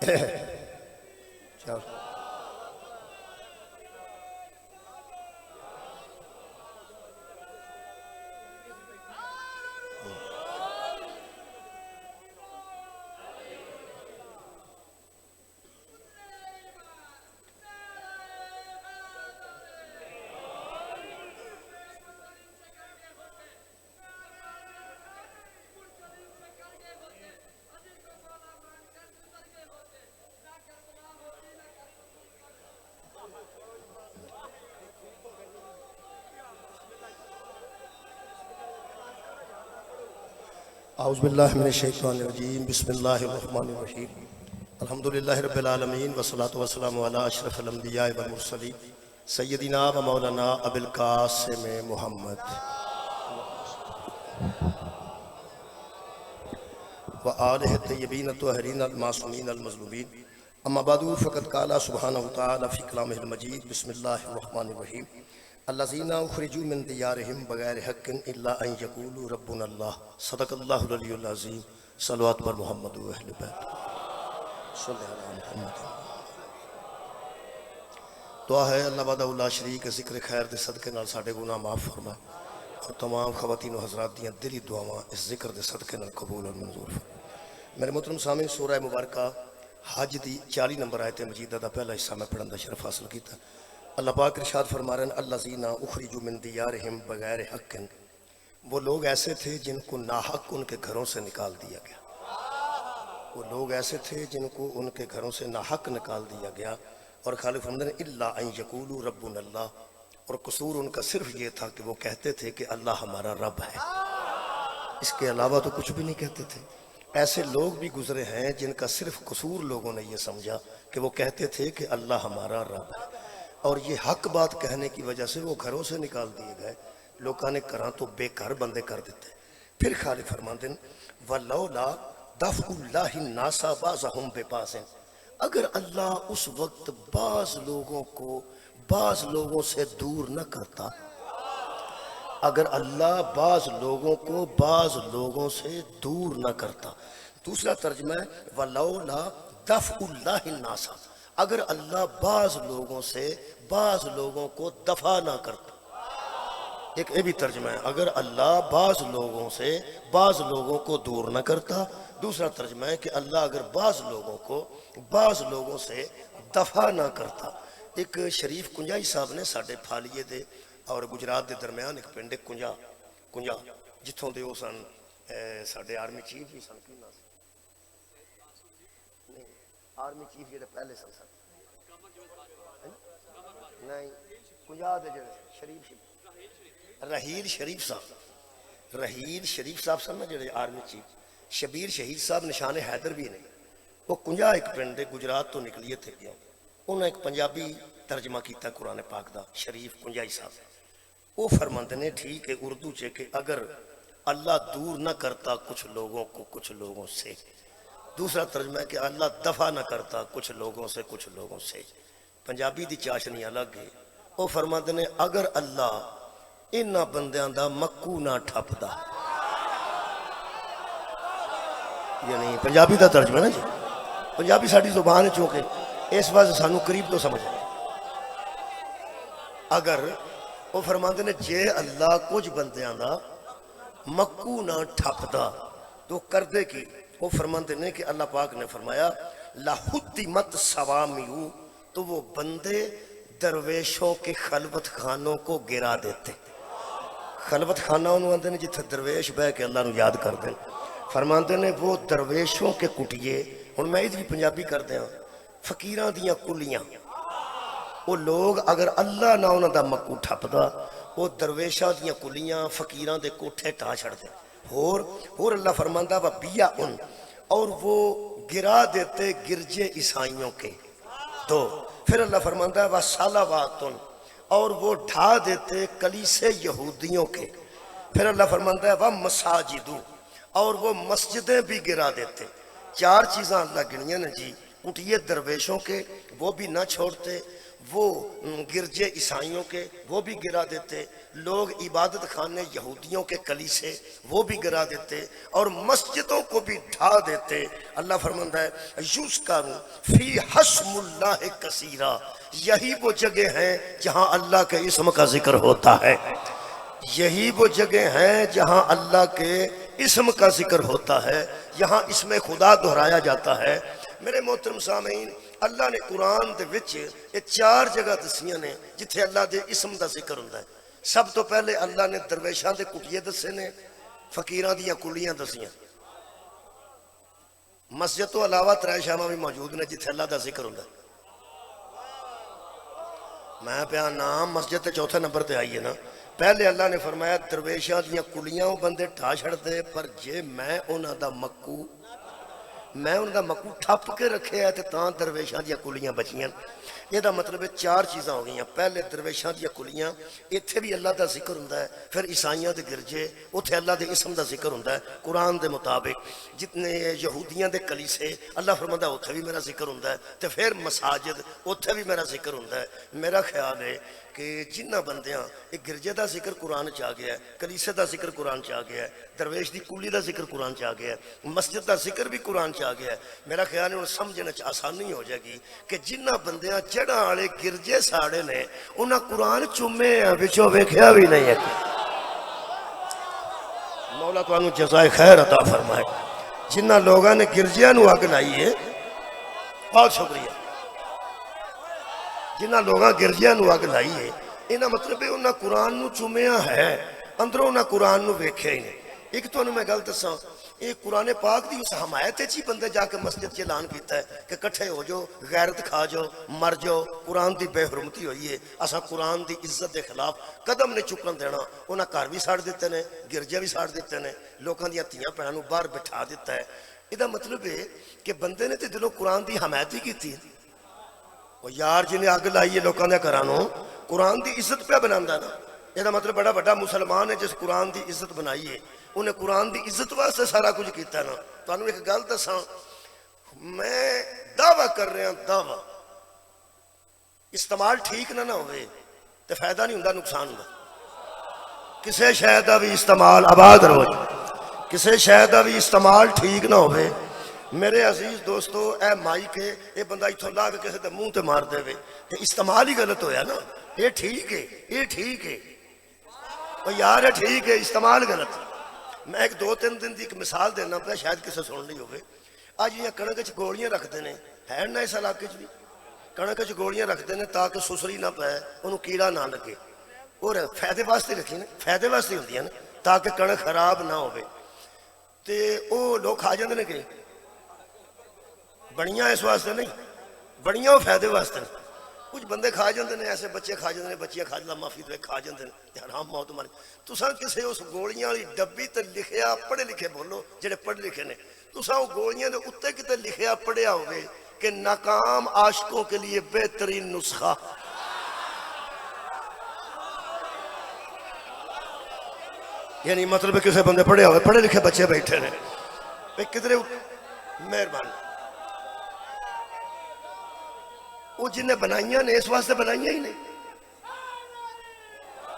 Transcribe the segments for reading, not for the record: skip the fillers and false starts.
چل اعوذ باللہ من الشیطان الرجیم بسم اللہ الرحمن الرحیم الحمدللہ رب العالمین والصلاة والسلام علی اشرف الانبیاء والمرسلین سیدنا و مولانا ابو القاسم محمد و آلہ الطیبین الطاہرین المعصومین المظلومین اما بعد فقد قال سبحانہ وتعالی فی کلامہ المجید بسم اللہ الرحمن الرحیم الذین اخرجوا من دیارہم بغیر حق الا ان یقولوا ربنا اللہ صدق اللہ العلی العظیم صلوات بر محمد و اہل بیت صلی اللہ علیہ محمد دعا ہے اللہ وحدہ لا شریک ذکر خیر دے صدقے نال ساڈے گناہ معاف فرمائے اور تمام خواتین و حضرات دیاں دلی دعاواں اس ذکر دے صدقے نال قبول اور منظور فرمائے۔ میرے محترم سامعین، سورہ مبارکہ حج دی 40 نمبر آیت مجیدہ دا پہلا حصہ میں پڑھن دا شرف حاصل کیتا۔ اللہ پاک ارشاد فرما رہے ہیں الذین اخرجوا من دیارہم بغیر حق، وہ لوگ ایسے تھے جن کو ناحق ان کے گھروں سے نکال دیا گیا، وہ لوگ ایسے تھے جن کو ان کے گھروں سے ناحق نکال دیا گیا، اور خالق فرماتے ہیں الا ان یقولوا ربنا اللہ، اور قصور ان کا صرف یہ تھا کہ وہ کہتے تھے کہ اللہ ہمارا رب ہے، اس کے علاوہ تو کچھ بھی نہیں کہتے تھے۔ ایسے لوگ بھی گزرے ہیں جن کا صرف قصور لوگوں نے یہ سمجھا کہ وہ کہتے تھے کہ اللہ ہمارا رب ہے، اور یہ حق بات کہنے کی وجہ سے وہ گھروں سے نکال دیے گئے، لوگوں نے کراں تو بے گھر بندے کر دیتے۔ پھر خالق فرماتے ہیں وَلَوْلَا دَفْعُ اللَّهِ النَّاسَ بَعْضَهُمْ بِبَعْضٍ، اگر اللہ اس وقت بعض لوگوں کو بعض لوگوں سے دور نہ کرتا، اگر اللہ بعض لوگوں کو بعض لوگوں سے دور نہ کرتا۔ دوسرا ترجمہ ہے وَلَوْلَا دَفْعُ اللَّهِ النَّاسَ، اگر اللہ بعض لوگوں سے بعض لوگوں کو دفع نہ کرتا۔ ایک یہ بھی ترجمہ ہے اگر اللہ بعض لوگوں سے بعض لوگوں کو دور نہ کرتا۔ دوسرا ترجمہ ہے کہ اللہ اگر بعض لوگوں کو بعض لوگوں سے دفع نہ کرتا۔ ایک شریف کنجائی صاحب نے ساڑھے پھالیے دے اور گجرات دے درمیان ایک پنڈے کنجا جتھوں دے وہ سن ساڑھے آرمی چیف بھی سن، کی ناس نہیں آرمی چیف جڑے پہلے سن نہیں کنجا دے جڑے شریف رحیل شریف صاحب سن نا جڑے آرمی چیف، شبیر شہید صاحب نشان حیدر بھی نہیں، وہ کنجا ایک پنڈے گجرات تو نکلیے تھے گیا، انہوں نے ایک پنجابی ترجمہ کیتا قرآن پاک دا، شریف کنجائی صاحب وہ فرماتے نے ٹھیک ہے اردو چے کہ اگر اللہ دور نہ کرتا کچھ لوگوں کو کچھ لوگوں سے۔ دوسرا ترجمہ ہے کہ اللہ دفع نہ کرتا کچھ لوگوں سے کچھ لوگوں سے۔ پنجابی دی چاشنی الگ ہے، وہ فرماتے نے اگر اللہ انہاں بندیاں دا مکو نہ ٹھپدا، یعنی پنجابی دا ترجمہ ہے نا جی، پنجابی ساڑی زبان ہے چونکہ اس واسطے سانو قریب تو سمجھ آئے۔ اگر وہ فرماتے نے جے اللہ کچھ بندیاں دا مکو نہ ٹھپدا تو کر دے کی، وہ فرماتے نے کہ اللہ پاک نے فرمایا لَحُدِّمَتْ سَوَامِعُ، تو وہ بندے درویشوں کے خلوت خانوں کو گرا دیتے۔ خلوت خانہ انہوں آندے نے جتھے درویش بہ کے اللہ نو یاد کر دیں، فرماندے نے وہ درویشوں کے کٹیے، ہن میں اس بھی پنجابی کر دیں فقیراں دیاں کلیاں، وہ لوگ اگر اللہ نہ انہاں دا مکو ٹھپدا وہ درویشاں دیاں کلیاں فقیراں دے کوٹھے ٹا چھڑ دیں۔ اور اللہ فرماندہ وہ بیا ان، اور وہ گرا دیتے گرجے عیسائیوں کے تو۔ پھر اللہ فرماندہ ہے وہ صلواتن، اور وہ ڈھا دیتے کلیسے یہودیوں کے۔ پھر اللہ فرماندہ ہے وہ مساجدوں، اور وہ مسجدیں بھی گرا دیتے۔ چار چیزاں اللہ گنیاں نے جی، اٹھیے درویشوں کے وہ بھی نہ چھوڑتے، وہ گرجے عیسائیوں کے وہ بھی گرا دیتے، لوگ عبادت خانے یہودیوں کے کلیسے وہ بھی گرا دیتے، اور مسجدوں کو بھی ڈھا دیتے۔ اللہ فرماتا ہے یذکر فی حسم اللہ کثیرا، یہی وہ جگہ ہیں جہاں اللہ کے اسم کا ذکر ہوتا ہے، یہی وہ جگہ ہیں جہاں اللہ کے اسم کا ذکر ہوتا ہے، یہاں اسم خدا دہرایا جاتا ہے۔ میرے محترم سامعین، اللہ نے قرآن دے وچ یہ 4 جگہ دسیاں نے جتھے اللہ دے اسم دا ذکر ہوندا ہے۔ سب تو پہلے اللہ نے درویشاں دے کٹیے دسے نے، فقیراں دیاں کلیاں دسیاں۔ مسجد تو علاوہ 3 شاماں بھی موجود نے جتھے اللہ دا ذکر ہوندا ہے۔ میں پیا نام مسجد تے 4تھے نمبر تے آئیے نا۔ پہلے اللہ نے فرمایا درویشاں دیاں کلیاں وہ بندے ٹھا چھڑ دے، پر جے میں انہاں دا مکو ٹھپ کے رکھے ہے تاں درویشاں دیاں کلیاں بچیاں۔ یہ دا مطلب ہے 4 چیزاں ہو گئیاں۔ پہلے درویشاں دیاں کلیاں، اتھے بھی اللہ دا ذکر ہوندا ہے۔ پھر عیسائیاں دے گرجے، اتھے اللہ دے اسم دا ذکر ہوندا ہے قرآن دے مطابق۔ جتنے یہودیاں دے کلیسے، اللہ فرماتا ہے اتھے بھی میرا ذکر ہوندا ہے۔ تے پھر مساجد، اتھے بھی میرا ذکر ہوندا ہے۔ میرا خیال ہے کہ جنہ بندیاں ایک گرجے دا ذکر قرآن چاہ گیا ہے، کلیسے دا ذکر قرآن چاہ گیا ہے، درویش دی کلی دا ذکر قرآن چاہ گیا ہے، مسجد دا ذکر بھی قرآن چاہ گیا ہے، میرا خیال ہے انہیں سمجھنے آسانی ہو جائے گی کہ جنہ بندیاں جڑا والے گرجے ساڑے نے انہاں قرآن چومے بچوں ویکھیا بھی نہیں ہے۔ مولا تو انہوں جزائے خیر عطا فرمائے۔ جنہ لوگاں نے گرجیاں نو اگ لائی ہے، بہت شکریہ، جنہ لوگاں گرجیاں نو اگ لائی ہے، انہاں مطلب ہے انہاں قرآن نو چومیا ہے، اندروں انہاں قرآن نو ویکھیا ہی نہیں۔ ایک تو انہوں میں گل دساں، یہ قرآن پاک دی اس حمایت چی بندے جا کے مسجد کے اعلان کیتا ہے کہ کٹھے ہو جو، غیرت کھا جو، مر جو، قرآن دی بے حرمتی ہوئی ہے، اسا قرآن دی عزت دے خلاف قدم نے چکن دینا۔ انہاں گھر بھی ساڑ دیتے نے، گرجے بھی ساڑ دیتے نے، لوکاں دیاں تھیاں بہناں نو باہر بٹھا دیتا ہے۔ یہ مطلب ہے کہ بندے نے تے دلوں قرآن دی حمایت ہی کیتی ہے۔ وہ یار جنہیں اگ لائیے لوکاں دے گھرانوں، قرآن دی عزت پہ بناندا نا۔ یہ مطلب بڑا بڑا مسلمان ہے جس قرآن دی عزت بنائی ہے، انہیں قرآن دی عزت واسطے سارا کچھ کیتا ہے نا۔ تو انہوں ایک گل دساں، میں دعویٰ کر رہا ہوں، دعویٰ استعمال ٹھیک نہ ہوئے تو فائدہ نہیں ہوندا، نقصان ہوندا۔ کسے شے دا بھی استعمال آباد رہو، کسے شے دا بھی استعمال ٹھیک نہ ہوئے۔ میرے عزیز دوستو، اے مائی کے یہ بندہ اتھوں لا کے کسے تے منہ تے مار دے وے، یہ استعمال ہی غلط ہویا نا۔ یہ ٹھیک ہے، یہ ٹھیک ہے، اور یار یہ ٹھیک ہے، استعمال غلط۔ میں ایک 2-3 دن دی ایک مثال دینا پہ، شاید کسے سن لی ہوئے۔ آج یہ کڑک چ گولیاں رکھ دینے ہے نا، اس علاقے چ بھی کڑک چ گولیاں رکھ دینے تاکہ سسری نہ پائے، انہوں کیڑا نہ لگے، اور فائدے واسطے رکھی نا، فائدے واسطے ہوندی ہے نا، تاکہ کڑک خراب نہ ہوئے۔ تے او لوگ کھا جاندے نے کہ بڑیاں اس واسطے نہیں، بڑیاں وہ فائدے واسطے نہیں۔ کچھ بندے کھا جاندے نے، ایسے بچے کھا جاندے نے، بچیاں کھا جاندے، معافی تو کھا جاندے نے، حرام موت مارے۔ تساں کسے اس گولیاں والی ڈبی تے لکھیا، پڑھے لکھے بولو جڑے پڑھ لکھے نے، تساں وہ گولیاں دے اُتے کتے لکھیا پڑھیا ہوئے کہ ناکام عاشقوں کے لیے بہترین نسخہ۔ یعنی مطلب کسے بندے پڑھے ہوئے، پڑھے لکھے بچے بیٹھے نے، کدھرے مہربان وہ جنہیں بنائیاں نے اس واسطے بنائیاں ہی نہیں۔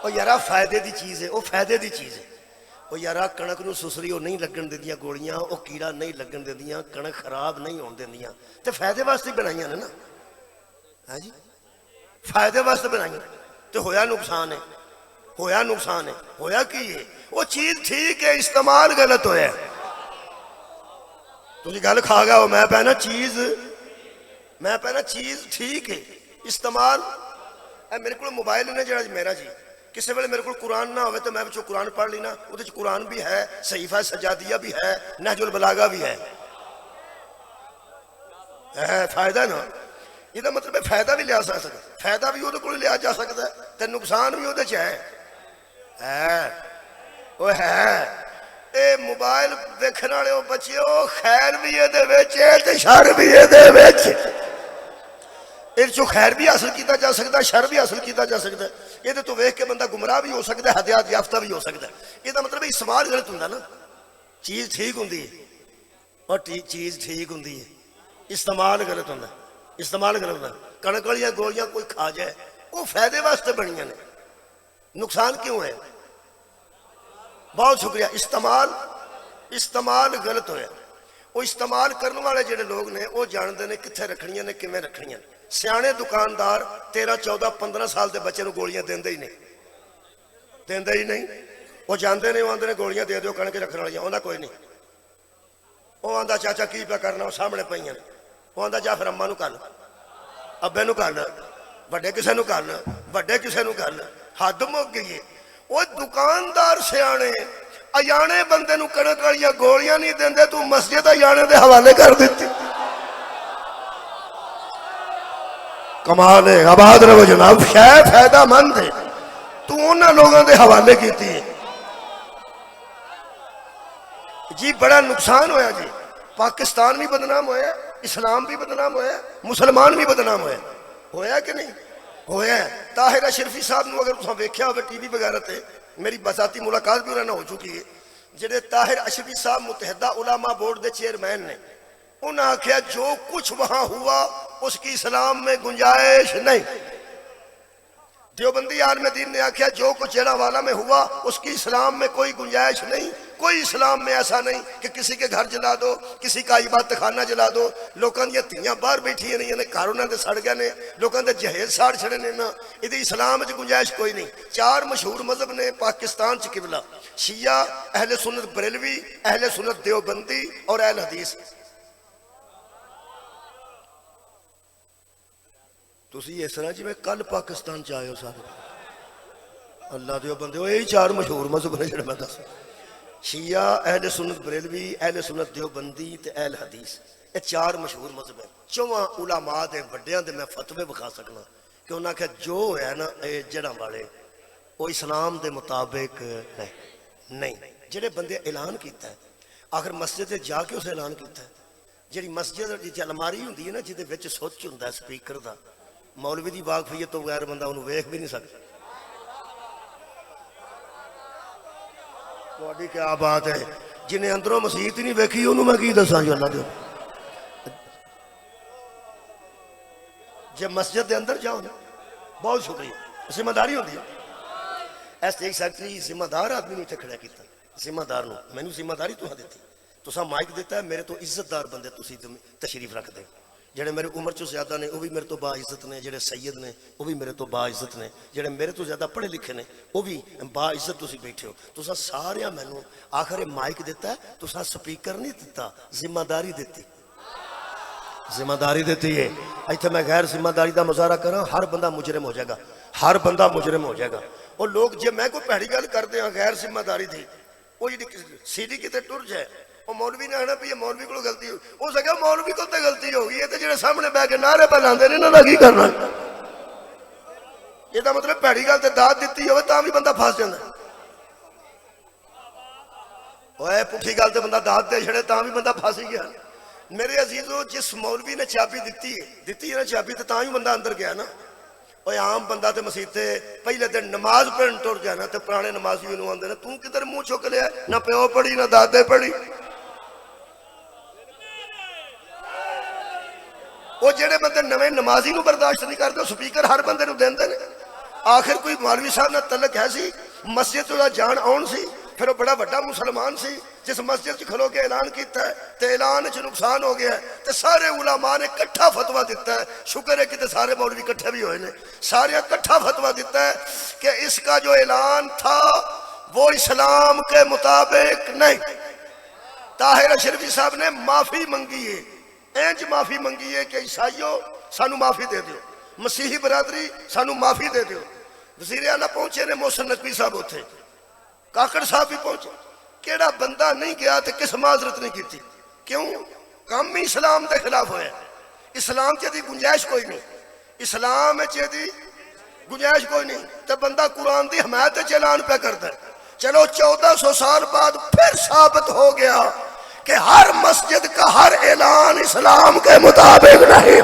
وہ یارا فائدے دی چیز ہے، وہ فائدے دی چیز ہے۔ وہ یارا کنک نو سسری وہ نہیں لگن دے دیاں گوڑیاں، وہ کیڑا نہیں لگن دے دیاں، کنک خراب نہیں ہون دے دیاں، تے فائدے واسطے بنائیاں نے نا۔ ہاں جی، فائدے واسطے بنائیاں، تے ہویا نقصان ہے، ہویا نقصان ہے، ہویا کی ہے؟ وہ چیز ٹھیک ہے، استعمال غلط ہویا ہے۔ تجھے گل کھا گیا ہو، میں پہنا چیز ٹھیک ہے، استعمال۔ میرے کو موبائل نے جڑا میرا جی، کسی ویلے میرے کو قرآن نہ ہوئے تو میں بچوں قرآن پڑھ لینا، وہ قرآن بھی ہے، صحیفہ سجادیہ بھی ہے، نہج البلاغہ بھی ہے، فائدہ نا۔ یہ مطلب ہے فائدہ بھی لیا سکتا ہے، فائدہ بھی وہ کو لیا جا سکتا ہے، تے نقصان بھی وہ وہ ہے۔ اے موبائل دیکھنے والے بچے ہو، خیر بھی یہ شر بھی یہ خیر بھی حاصل کیتا جا سکتا ہے، شر بھی حاصل کیتا جا سکتا ہے۔ یہ تو ویکھ کے بندہ گمراہ بھی ہو سکتا ہے، ہدایت یافتہ بھی ہو سکتا ہے۔ یہ مطلب ہے استعمال غلط ہوندا نا، چیز ٹھیک ہوندی ہے اور چیز ٹھیک ہوندی ہے، استعمال غلط ہوندا، استعمال غلط ہوندا۔ کنک والی گولیاں کوئی کھا جائے وہ فائدے واسطے بنیاں نے، نقصان کیوں ہے؟ بہت شکریہ. استعمال غلط ہویا. وہ استعمال کرنے والے جڑے لوگ نے وہ جانتے ہیں کتنے رکھنیاں نے کیویں رکھنیاں. سیانے دکاندار 13 14 15 سال کے بچے گولیاں دیندے ہی نہیں. وہ جانتے ہیں، وہ آدھے گولیاں دے دیو کنک رکھنے والی، انہیں کوئی نہیں. وہ آدھا چاچا کی پہ کرنا، وہ سامنے پہ وہ آدھا جا پھر اما نو کر، ابے نو کر، وڈے کسے نو کر، وڈے کسے نو کر. حد مک گئی ہے. وہ دکاندار سیانے اجانے بندے نو کنک والی گولیاں نہیں دیندے، تو مسجد اجانے دے حوالے کر دیتی. کمال ہے. آباد رہو جناب. شاید فائدہ مند ہے تو انہاں لوگوں دے حوالے کیتی ہے. جی بڑا نقصان ہویا جی. پاکستان بھی بدنام ہویا، اسلام بھی بدنام ہویا، مسلمان بھی بدنام ہویا کہ نہیں ہویا ہے. طاہر اشرفی صاحب نو اگر تساں ویکھیا ہوئے ٹی وی وغیرہ تے، میری بذاتی ملاقات بھی انہوں نے ہو چکی ہے. جڑے طاہر اشرفی صاحب متحدہ علماء بورڈ دے چیئرمین نے، انہوں نے آکھیا جو کچھ وہاں ہوا اس کی اسلام میں گنجائش نہیں. دیوبندی عالم دین نے آکھیا جو کچھ جیڑا والا میں ہوا اس کی اسلام میں کوئی گنجائش نہیں. کوئی اسلام میں ایسا نہیں کہ کسی کے گھر جلا دو، کسی کا عبادت خانہ جلا دو. لوگوں دیا تیاں باہر بیٹھی نہیں نے، گھر انہوں نے سڑ گئے نے، لوگوں نے جہیز ساڑ چھڑے نے. یہ اسلام کی گنجائش کوئی نہیں. 4 مشہور مذہب نے پاکستان چ قبلہ: شیعہ، اہل سنت بریلوی، اہل سنت دیوبندی اور اہل حدیث. تسی اس طرح جی میں کل پاکستان چ آئے ہو سارے اللہ دیو بندے، یہی 4 مشہور مذہب نے جڑے میں دس: شیعہ، اہل سنت بریلوی، اہل سنت دیوبندی تے اہل حدیث. یہ 4 مشہور مذہب ہیں. 4 علماء دے وڈیاں دے میں فتوے بکھا سکنا کہ انہاں کہ جو ہے نا اے جڑاں والے وہ اسلام دے مطابق نہیں. جڑے بندے اعلان کیتا ہے آخر مسجد جا کے اسے اعلان کیتا ہے. جڑی مسجد جی الماری ہوندی ہے نا جہدے وچ سوچ ہوندا ہے سپیکر دا، مولوی دی واقفیت تو بغیر بندہ انہوں ویکھ بھی نہیں سکتا. تھوڑی کیا بات ہے. جنہیں اندروں مسیحت ہی نہیں ویکھی انہوں میں کی دساں جو اللہ دے. جب مسجد دے اندر جاؤ نا، بہت شکریہ، ذمہ داری ہوندی ہے. ایسے ایک سیکٹری ذمہ دار آدمی نے اتنے کھڑا کیتا. ذمہ دار نو مینوں ذمہ داری تو دیتی، تساں مائک دیتا ہے، میرے تو عزت دار بندے تسی تشریف رکھ دے. جڑے میرے عمر چو زیادہ نے وہ بھی میرے تو با عزت نے، جڑے سید نے وہ بھی میرے تو با عزت نے، جڑے میرے تو زیادہ پڑھے لکھے نے وہ بھی با عزت تسی بیٹھے ہو. تساں سارے مینوں آخر مائک دیتا ہے، تساں سپیکر نہیں دیتا، ذمہ داری دیتی. ذمہ داری دیتی ہے. ایتھے میں غیر ذمہ داری دا مظاہرہ کراں ہر بندہ مجرم ہو جائے گا، ہر بندہ مجرم ہو جائے گا. اور لوگ جے میں کوئی پیڑی گل کرتے ہیں غیر ذمہ داری دی، وہ جی سی ڈی کتے ٹر جائے، وہ مولوی نے آنا پی مولوی کو غلطی ہو سکے، مولوی کو تے غلطی ہو گئی ہے تے جڑے سامنے بہ کے نعرے پہ لاندے نے انہاں دا کی کرنا. یہ دا مطلب پیڑی گل تے داد دتی ہوئے تاں بھی بندہ پھس جاندا. اوے پٹھی گل تے بندہ داد دے چھڑے تاں بھی بندہ پھس ہی گیا. میرے عزیزو جس مولوی نے چابی دتی ہے نا چابی تے تاں ہی بندہ اندر گیا نا. اوے عام بندہ تے مسیت تے پہلے دن نماز پڑھن ٹر جانا تے پرانے نمازی انہوں آندے نے تو کدھر منہ چک لیا، نہ پیو پڑھی نہ دادے پڑھی. وہ جڑے بندے نویں نمازی نو برداشت نہیں کرتے سپیکر ہر بندے نو دیندے نے. آخر کوئی مولوی صاحب نہ تعلق ہے سی، مسجد دا جان آن سی، پھر وہ بڑا بڑا مسلمان سی جس مسجد کھلو کے اعلان کیتا ہے تے اعلان چ نقصان ہو گیا ہے تے سارے علماء نے کٹھا فتویٰ دیتا ہے. شکر ہے کہ سارے مولوی کٹھے بھی ہوئے نے، سارے کٹھا فتویٰ دیتا ہے کہ اس کا جو اعلان تھا وہ اسلام کے مطابق نہیں. طاہر اشرفی صاحب نے معافی منگی ہے، اینج معافی منگی ہے کہ عیسائیوں سانو معافی دے دیو، مسیحی برادری سانو معافی دے دیو. وزیر اعلیٰ پہنچے نے محسن نقوی صاحب ہوتے، کاکڑ صاحب بھی پہنچے. کیڑا بندہ نہیں گیا تو کس معذرت نہیں کی؟ کیوں؟ کام ہی اسلام دے خلاف ہوئے. اسلام چیدی گنجائش کوئی نہیں، اسلام چیدی گنجائش کوئی نہیں. تو بندہ قرآن دی حمایت اعلان پہ کرتا ہے. چلو 1400 سال بعد پھر ثابت ہو گیا کہ ہر مسجد کا ہر اعلان اسلام کے مطابق نہیں.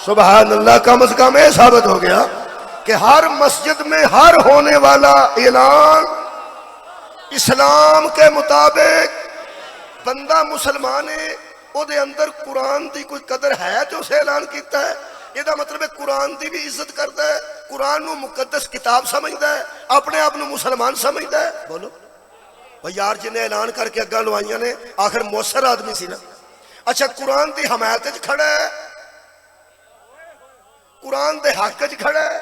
سبحان اللہ. کم از کم یہ ثابت ہو گیا کہ ہر مسجد میں ہر ہونے والا اعلان اسلام کے مطابق. بندہ مسلمان ہے ਉਹਦੇ ਅੰਦਰ ਕੁਰਾਨ ਦੀ ਕੋਈ ਕਦਰ ਹੈ ਤੇ ਉਸੇ ਐਲਾਨ ਕੀਤਾ ਹੈ। ਇਹਦਾ ਮਤਲਬ ਹੈ ਕੁਰਾਨ ਦੀ ਵੀ ਇੱਜ਼ਤ ਕਰਦਾ ਹੈ, ਕੁਰਾਨ ਨੂੰ ਮੁਕੱਦਸ ਕਿਤਾਬ ਸਮਝਦਾ ਹੈ, ਆਪਣੇ ਆਪ ਨੂੰ ਮੁਸਲਮਾਨ ਸਮਝਦਾ ਹੈ। ਬੋਲੋ ਉਹ ਯਾਰ, ਜਿਹਨੇ ਐਲਾਨ ਕਰਕੇ ਅੱਗਾ ਲਵਾਈਆਂ ਨੇ ਆਖਰ ਮੌਸਰ ਆਦਮੀ ਸੀ ਨਾ। ਅੱਛਾ, ਕੁਰਾਨ ਦੀ ਹਮਾਇਤ 'ਚ ਖੜਾ ਹੈ, ਕੁਰਾਨ ਦੇ ਹੱਕ 'ਚ ਖੜਾ ਹੈ,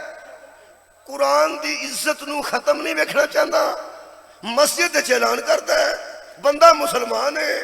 ਕੁਰਾਨ ਦੀ ਇੱਜ਼ਤ ਨੂੰ ਖਤਮ ਨਹੀਂ ਵੇਖਣਾ ਚਾਹੁੰਦਾ, ਮਸਜਿਦ 'ਚ ਐਲਾਨ ਕਰਦਾ ਹੈ ਬੰਦਾ ਮੁਸਲਮਾਨ ਹੈ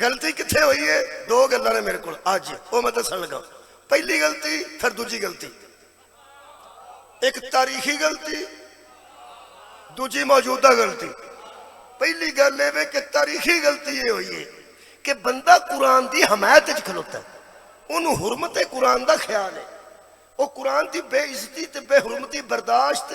ਗਲਤੀ ਕਿੱਥੇ ਹੋਈ ਹੈ? ਦੋ ਗੱਲਾਂ ਨੇ ਮੇਰੇ ਕੋਲ ਅੱਜ, ਉਹ ਮੈਂ ਦੱਸਣ ਲੱਗਾ। ਪਹਿਲੀ ਗਲਤੀ, ਫਿਰ ਦੂਜੀ ਗਲਤੀ। ਇੱਕ ਤਾਰੀਖੀ ਗਲਤੀ, ਦੂਜੀ ਮੌਜੂਦਾ ਗਲਤੀ। ਪਹਿਲੀ ਗੱਲ ਇਹ ਕਿ ਤਾਰੀਖੀ ਗਲਤੀ ਇਹ ਹੋਈ ਹੈ ਕਿ ਬੰਦਾ ਕੁਰਾਨ ਦੀ ਹਮਾਇਤ 'ਚ ਖਲੋਤਾ ਹੈ, ਉਹਨੂੰ ਹੁਰਮਤ ਕੁਰਾਨ ਦਾ ਖਿਆਲ ਹੈ, ਉਹ ਕੁਰਾਨ ਦੀ ਬੇਇੱਜ਼ਤੀ ਤੇ ਬੇਹੁਰਮਤੀ ਬਰਦਾਸ਼ਤ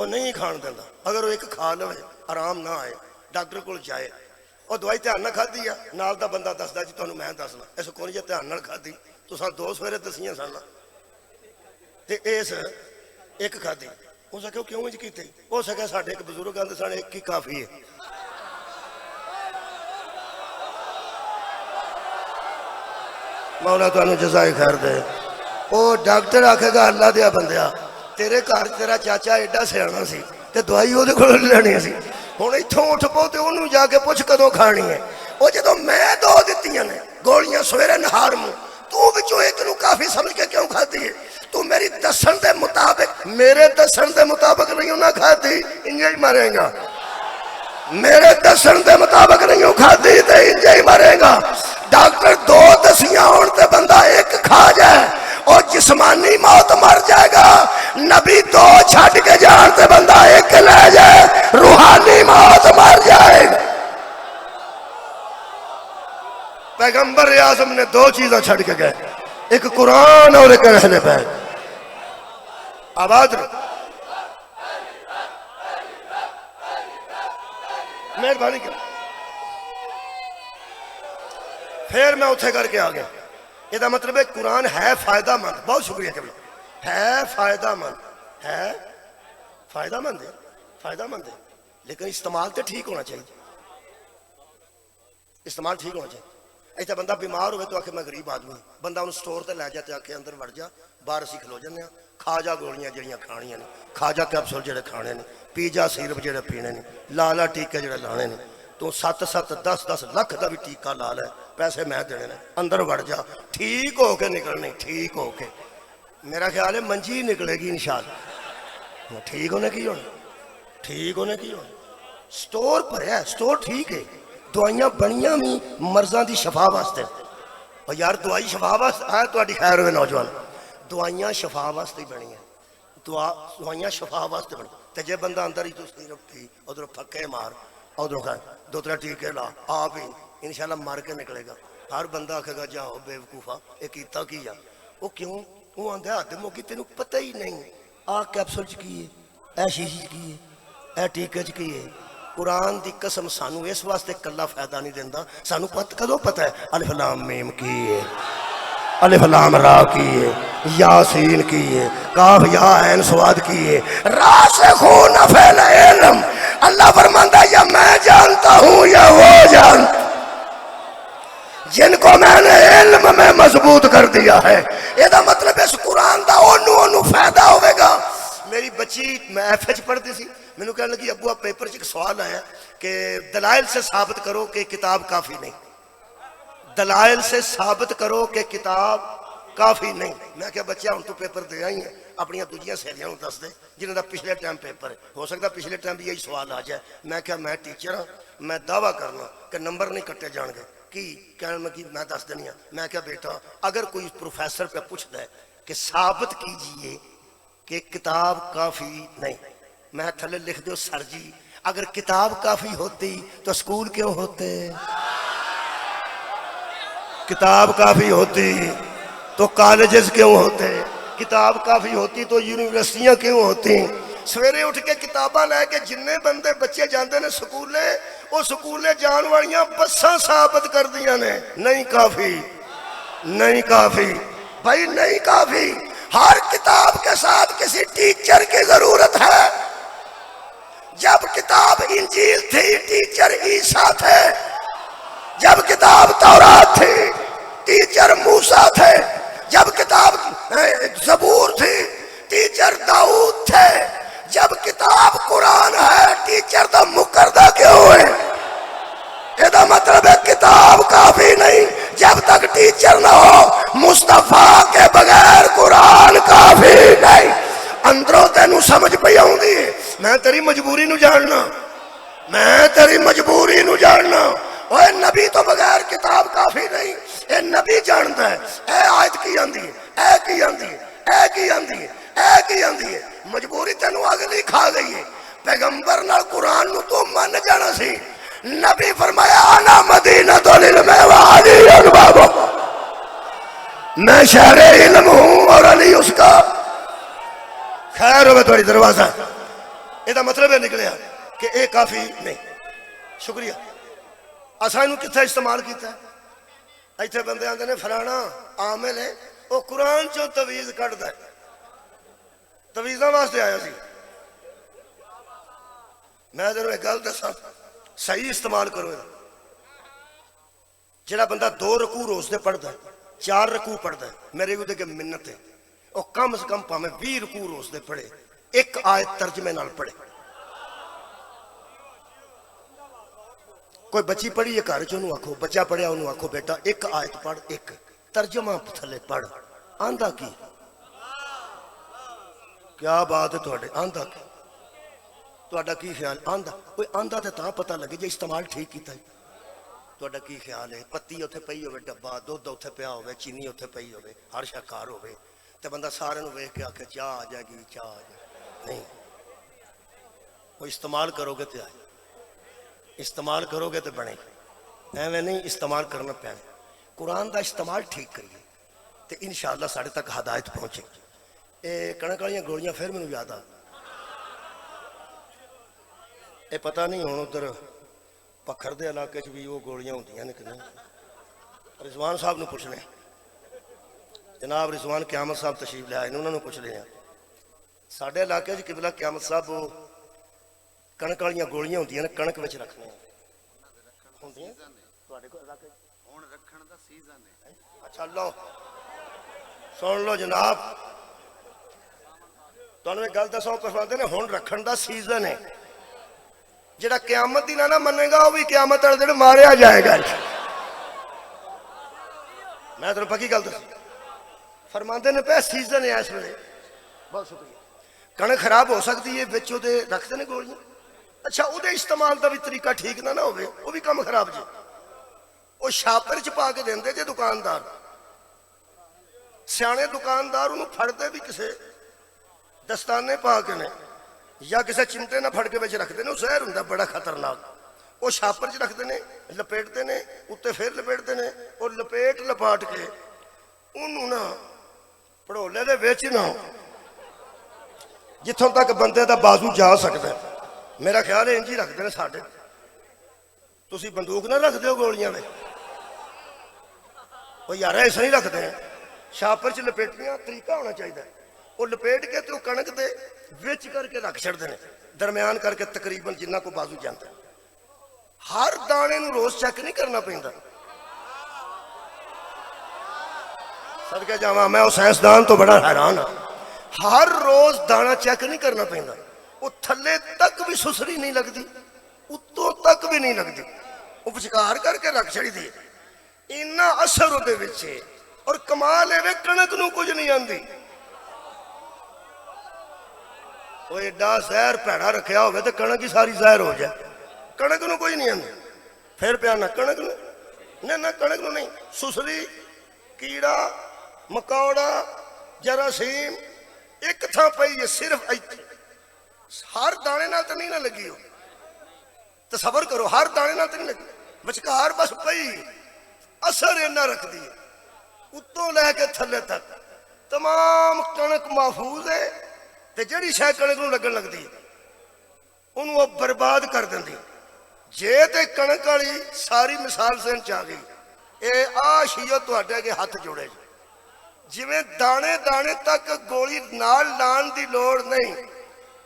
وہ نہیں کھان دینا. اگر وہ ایک کھا لے آرام نہ آئے ڈاکٹر کو جائے. وہ دوائی دھیان نہ کھادی آ نال دا بندہ دسدا جی تمہیں میں دسنا اس کو نہیں جی دھیان نہ کھادی تساں 2 سویرے دسیاں سن تے اس ایک کھادی. اس آخیا کیوں انج کیتی؟ ہو سکیا ساڈے ایک بزرگ آندے سن ایک ہی کافی ہے. مولا تانوں جزائے خیر دے. وہ ڈاکٹر آکھے گا اللہ دیا بندیا تیرے گھر تیرا چاچا ایڈا سیاح سی تے دوائی وہ لینی سی. ہوں اتوں اٹھ پو تو انہوں جا کے پوچھ کدوں کھانی ہے. وہ جدو میں 2 دتیاں نے گولیاں سویرے نہار منہ تو بچوں ایک نو کافی سمجھ کے کیوں کھاتی ہے؟ تو میری دسن دے مطابق میرے دسن دے مطابق نہیں نہ کھاتی انجے ہی مرے گا. میرے دسن دے مطابق نہیں کھاتی تے انجے ہی مرے گا. ڈاکٹر 2 دسیاں ہون تے بندہ ایک کھا جائے اور جسمانی موت مر جائے گا. نبی 2 چھٹ کے جان تے بندہ ایک لے جائے روحانی موت مر جائے گا. پیغمبر اعظم نے 2 چیزیں چھڑ کے گئے ایک قرآن اور ایک اہل بیت. آباد مہربانی کر. پھر میں اتھے کر کے آ گیا. یہ مطلب ہے قرآن ہے فائدہ مند. بہت شکریہ کہ ہے فائدہ مند ہے فائدہ مند ہے فائدہ مند ہے لیکن استعمال تو ٹھیک ہونا چاہیے. استعمال ٹھیک ہونا چاہیے. ایسا بندہ بیمار ہوئے تو آخر میں غریب آدمی بندہ انہوں سٹور تے لے جا تے آخر اندر وڑ جا باہر اسی کھلو جانے کھا جا گولیاں جڑیاں کھانیاں نے کھا جا کیپسول جڑے کھانے نے پی جا سیرپ جڑے پینے نے لا ٹیکے جڑے لانے نے. تو 7 10 لاکھ کا بھی ٹیکہ لا لے پیسے میں دینے نے اندر وڑ جا ٹھیک ہو کے نکلنے ٹھیک ہو کے. میرا خیال ہے منجی نکلے گی انشاءاللہ. ٹھیک ہونے کی ہونا ٹھیک ہونے کی ہونا. سٹور پر ہے سٹور ٹھیک ہے. دوائیاں بنیاں بھی مرضاں دی شفا واسطے. اور یار دوائی شفا واسطے ہے تہاڈی خیر ہوئے نوجوان. دوائیاں شفا واسطے بنی ہیں. دوائیاں شفا واسطے بنی. تے جے بندہ اندر ہی تو سیرپ پی ادھر پھکے مار ادھر کھا 2-3 ٹیکے لا آپ ہی انشاءاللہ مر کے نکلے گا. ہر بندہ آکھے گا جاؤ بے وقوفا یہ کیتا کی آ. وہ کیوں وہ آندے ہاتھ موکی تینوں پتہ ہی نہیں آ کیپسول چ کی ہے اے شیشی چ کی ہے اے ٹیکے چ کی ہے. قرآن دی قسم سانو اس واسطے کلا فائدہ نہیں دینا. سانو کدوں پتہ ہے الف لام میم کی ہے الف لام را کی ہے یاسین کی ہے کاف یا عین صاد کی ہے راسخون فی العلم. اللہ فرماتا یا میں جانتا ہوں یا وہ جانتا جن کو میں نے علم میں مضبوط کر دیا ہے. یہ مطلب اس قرآن دا انہوں فائدہ ہوئے گا. میری بچی میں ایف ایچ پڑھتی سی میں نے کہنے لگی ابو پیپر چ ایک سوال آیا کہ دلائل سے ثابت کرو کہ کتاب کافی نہیں. دلائل سے ثابت کرو کہ کتاب کافی نہیں. میں کہا بچہ ہم تو پیپر دے آئی ہیں اپنی دوجیاں سہیلیاں دس دے جنہوں کا پچھلے ٹائم پیپر ہے ہو سکتا پچھلے ٹائم بھی یہی سوال آ جائے. میں کہا میں ٹیچر ہوں میں دعویٰ کرنا کہ نمبر نہیں کٹے جان گے کی کہنے لگی میں دس دینی ہوں. میں کہا بیٹا اگر کوئی پروفیسر پہ پوچھتا ہے کہ ثابت کیجئے کہ کتاب کافی نہیں میں تھلے لکھ دو سر جی اگر کتاب کافی ہوتی تو اسکول کیوں ہوتے. کتاب کافی ہوتی تو کالجز کیوں ہوتے. کتاب کافی ہوتی تو یونیورسٹیاں کیوں ہوتی. سویرے اٹھ کے کتاباں لے کے جننے بندے بچے جاندے نے سکولے وہ سکولے جان والیاں بساں ثابت کر دیا نے نہیں کافی نہیں کافی بھائی نہیں کافی. ہر کتاب کے ساتھ کسی ٹیچر کی ضرورت ہے. جب کتاب انجیل تھی ٹیچر عیسیٰ تھے. جب کتاب تورات تھی ٹیچر موسیٰ تھے. جب کتاب زبور تھی ٹیچر داؤد تھے. جب کتاب قرآن ہے ٹیچر تو مقردہ کیوں ہے. یہ مطلب ہے کتاب کافی نہیں جب تک ٹیچر نہ ہو. مصطفیٰ کے بغیر قرآن کافی نہیں. اندروں تینوں سمجھ پہ آؤں گی میں تیری مجبوری نو جاننا میں تیری مجبوری نو جاننا. اوے نبی تو بغیر کتاب کافی نہیں. اے نبی جانتا ہے اے آیت کی آندی ہے اے کی آندی ہے اے کی آندی ہے اے کی آندی ہے. مجبوری تینوں اگلی کھا گئی ہے. پیغمبر نال قرآن نو تو من جانا سی. نبی فرمایا انا مدینۃ العلم وعلی الباب میں شہر علم ہوں اور علی اس کا. خیر ہوگا تھوڑی دروازہ یہ مطلب یہ نکلیا کہ یہ کافی نہیں. شکریہ. اساں اینو کتھے استعمال کیتا ہے؟ ایتھے بندے آندے نے فلانا عامل ہے وہ قرآن چوں تویز کڈدا ہے. تویزاں واسطے آیا سی. میں تینوں ایک گل دساں صحیح استعمال کرو. جڑا بندہ 2 رکوع روز دے پڑھدا ہے 4 رکوع پڑھدا ہے میرے کو کہ منت ہے وہ کم از کم پاویں 20 رکوع روز دے پڑھے ایک آیت ترجمے نال پڑھے. کوئی بچی پڑھی ہے گھر چ آکھو بچہ پڑھیا انہوں آکھو بیٹا ایک آیت پڑھ ایک ترجمہ تھلے پڑھ. آندا کی کیا بات ہے تھوڑے آندا کی تہاڈا کی خیال؟ آندا کوئی آندا تے تاں پتہ لگے جے استعمال ٹھیک کیتا ہے. تہاڈا کی خیال ہے؟ پتی اوتھے پئی ہوے ڈبا دودھ اوتھے پیا ہوے چینی اوتھے پئی ہوے ہر شے کار ہوے تے بندہ سارے نوں ویکھ کے آکھے چاہ آ جائے گی چاہ آ جائے. نہیں وہ استعمال کرو گے تے آئے استعمال کرو گے تے بنے. ایویں نہیں استعمال کرنا پینا. قرآن دا استعمال ٹھیک کریے تے انشاءاللہ ساڑھے تک ہدایت پہنچے گی. اے کنک والیاں گولیاں پھر مینوں یاد آ اے پتہ نہیں ہن ادھر پکھر دے علاقے چ بھی وہ گولیاں ہوندیاں نے کہ نہیں. رضوان صاحب نوں پوچھ لیں جناب رضوان قیامت صاحب تشریف لے آئے انہوں نے پوچھ لیں ساڈے علاقے چ قبلہ قیامت صاحب وہ کنک والیاں گولیاں ہوندیاں نے کنک وچ رکھنے ہوندیاں تواڈے کول علاقے ہن رکھن دا سیزن ہے. اچھا لو سن لو جناب تانوں ایک گل دساں فرماندے نے ہن رکھن دا سیزن ہے. جڑا قیامت دی نہ منے گا وہ بھی قیامت والے دن ماریا جائے گا. میں تانوں پکی گل دس فرماندے نے پہ سیزن ہے اس ویلے. بہت شکریہ. کنک خراب ہو سکتی ہے وچ دے رکھتے نے گولیاں. اچھا وہ استعمال دا بھی طریقہ ٹھیک نہ ہوئے وہ بھی کم خراب جی. وہ شاپر چ پا کے دیندے جے دکاندار سیانے دکاندار انہوں پھڑتے بھی کسے دستانے پا کے نے یا کسے چمٹے نہ پھڑ کے بچ رکھتے ہیں. وہ زہر ہوندا بڑا خطرناک. وہ شاپر چ رکھتے ہیں لپیٹتے ہیں اتنے پھر لپیٹتے ہیں اور لپیٹ لپاٹ کے انہوں نہ پڑھولے دے وچ نہ جتھوں تک بندے دا بازو جا سکتا ہے. میرا خیال ہے انجی رکھتے ہیں ساڈے. تسی بندوق نہ رکھ دیو گولیاں میں وہ یار ایسا نہیں رکھتے ہیں. شاپر چ لپیٹیاں طریقہ ہونا چاہیے. وہ لپیٹ کے تو کنک دے وچ کر کے رکھ چھڑتے ہیں درمیان کر کے تقریباً جنہ کو بازو جانتا ہے. ہر دانے نو روز چیک نہیں کرنا پیندا. صدقے جاواں میں وہ سائنسدان تو بڑا حیران ہاں. ہر روز دانا چیک نہیں کرنا پیندا. وہ تھلے تک بھی سسری نہیں لگتی اتوں تک بھی نہیں لگتی. وہ وچکار کر کے رکھ چھڑی دی اینا اثر دے وچ ہے. اور کمال ہے کنک نو کچھ نہیں آندی. وہ ایڈا زہر پیڑا رکھیا ہوئے تو کنک ہی ساری زہر ہو جائے. کنک نو کوئی نہیں آندی. پھر پیانا کنک نو نہ کنک نو نہیں. سسری کیڑا مکوڑا جراثیم ایک تھا پئی ہے صرف ایتھے. ہر دانے نال تو نہیں نہ لگی ہو. تصور کرو ہر دانے نال تو نہیں لگی وچکار بس پئی اثر اینا رکھ دی اتوں لے کے تھلے تک تمام کنک محفوظ ہے. تے جڑی شے کنک نوں لگن لگدی انہوں وہ برباد کر دیندی. جے تے کنک والی ساری مثال ذہن چ آ گئی اے آشیو تواڈے کے ہاتھ جوڑے جویں دانے دانے تک گولی نال لان دی لوڑ نہیں.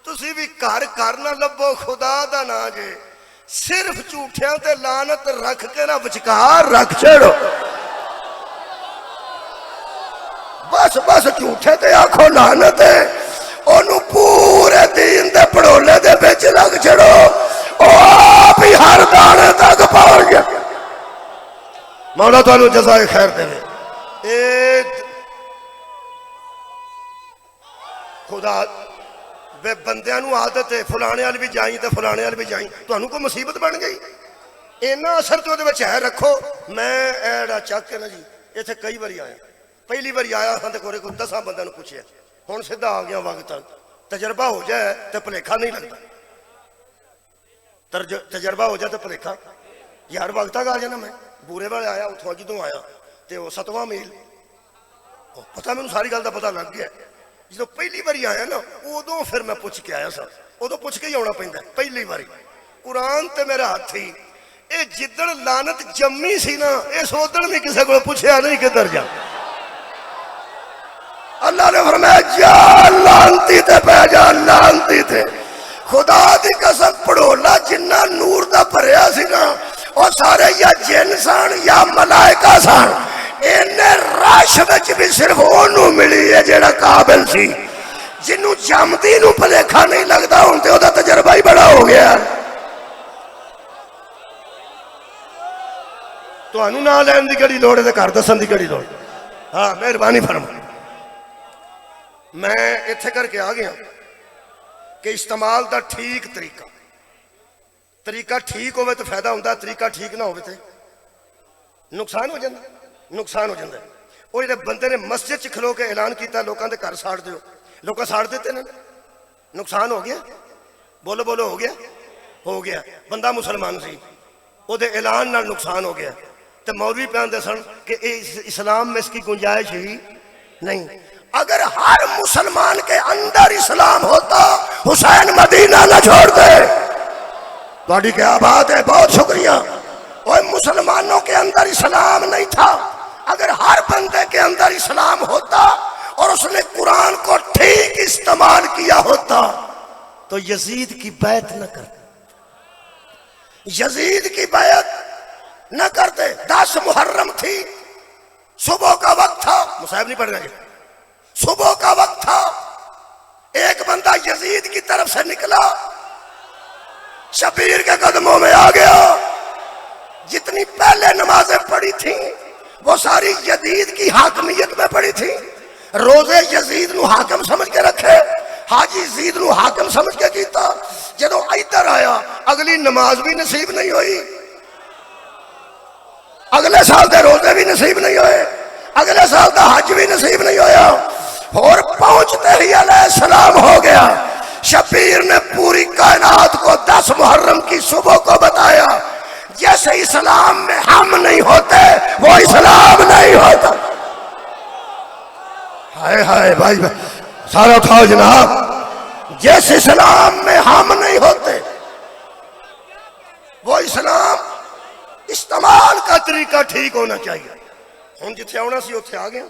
تسی بھی گھر گھر نہ لبو خدا دا نا جے صرف جھوٹیاں تے لعنت رکھ کے نہ وچکار رکھ چھڑو. بس بس جھوٹے تے آکھو لعنت ہے انہوں پورے دین دے پڑھولے دے بچ رکھ چھڑو او آپ ہی ہر دانے تک پہنچ جائے. مولا تعالیٰ جزائے خیر دے. خدا بے بندیاں نو عادت ہے فلانے والے بھی جائیں تے فلانے والے بھی جائیں تو انہوں کو مصیبت بن گئی. اینا اثر تو دے بچے ہے رکھو. میں ایڑا چاک کے نا جی یہ تھے کئی باری آیا. پہلی باری آیا ہاں تے کورے کو 10 بندیاں نو پوچھے ہون سدھا آ گیا وقت تک تجربہ ہو جائے تے پلیکھا نہیں لگتا. تجربہ ہو جائے تے پلیکھا یار وقت تک آ جانا. میں بورے والے آیا اتھوں جدوں آیا تے وہ 7واں میل پتہ میں ساری گل دا پتہ لگ گیا. جدوں پہلی باری آیا نا ادوں پھر میں پوچھ کے آیا سا ادو پوچھ کے ہی آنا پہنتا پہلی باری قرآن تے میرا ہاتھ ہی اے جدڑ لانت جمی سی نا اس ادڑ بھی کسی کو پوچھیا نہیں کدھر جا اللہ نے فرمایا جا لانتی تے پہ جا لانتی تے خدا دی قسم پڑھولا جنہ نور دا بھریا سی نا اور سارے یا جن سان یا ملائکہ سان انہیں راش وچ بھی صرف انہوں ملی ہے جیڑا قابل سی جنہوں جامدی نو پلیکھا نہیں لگتا ہوں تے اوہ تجربہ ہی بڑا ہو گیا تو انہوں نہ لین دی کڑی لوڑے دے کار دسن دی کڑی لوڑے ہاں مہربانی فرما میں اتھے کر کے آ گیا کہ استعمال دا ٹھیک طریقہ ٹھیک ہوئے تو فائدہ ہوندہ طریقہ ٹھیک نہ ہوئے تے نقصان ہو جاندہ وہ جب بندے نے مسجد چ کھلو کے اعلان کیتا لوکاں دے گھر ساڑ دیو لوکاں ساڑ دیتے نا نقصان ہو گیا بولو ہو گیا بندہ مسلمان سی وہ دے اعلان نال نقصان ہو گیا تو مولوی پیان دے سن کہ اسلام میں اس کی گنجائش ہی نہیں اگر ہر مسلمان کے اندر اسلام ہوتا حسین مدینہ نہ چھوڑ دے تواڈی کیا بات ہے بہت شکریہ وہ مسلمانوں کے اندر اسلام نہیں تھا اگر ہر بندے کے اندر اسلام ہوتا اور اس نے قرآن کو ٹھیک استعمال کیا ہوتا تو یزید کی بیعت نہ کرتے یزید کی بیعت نہ کرتے 10 محرم تھی صبح کا وقت تھا مصاحب نہیں پڑھنا گیا صبح کا وقت تھا ایک بندہ یزید کی طرف سے نکلا شبیر کے قدموں میں آ گیا جتنی پہلے نمازیں پڑھی تھیں وہ ساری یزید کی حاکمیت میں پڑھی تھیں روزے یزید نو حاکم سمجھ کے رکھے حاجی یزید نو حاکم سمجھ کے کیتا جدو ادھر آیا اگلی نماز بھی نصیب نہیں ہوئی اگلے سال دے روزے بھی نصیب نہیں ہوئے اگلے سال دا حج بھی نصیب نہیں ہویا اور پہنچتے ہی علیہ السلام ہو گیا شبیر نے پوری کائنات کو 10 محرم کی صبح کو بتایا جیسے اسلام میں ہم نہیں ہوتے وہ اسلام نہیں ہوتا ہائے بھائی سارا اٹھاؤ جناب جیسے اسلام میں ہم نہیں ہوتے وہ اسلام استعمال کا طریقہ ٹھیک ہونا چاہیے ہوں جتھے آنا سی اتھے آ گیا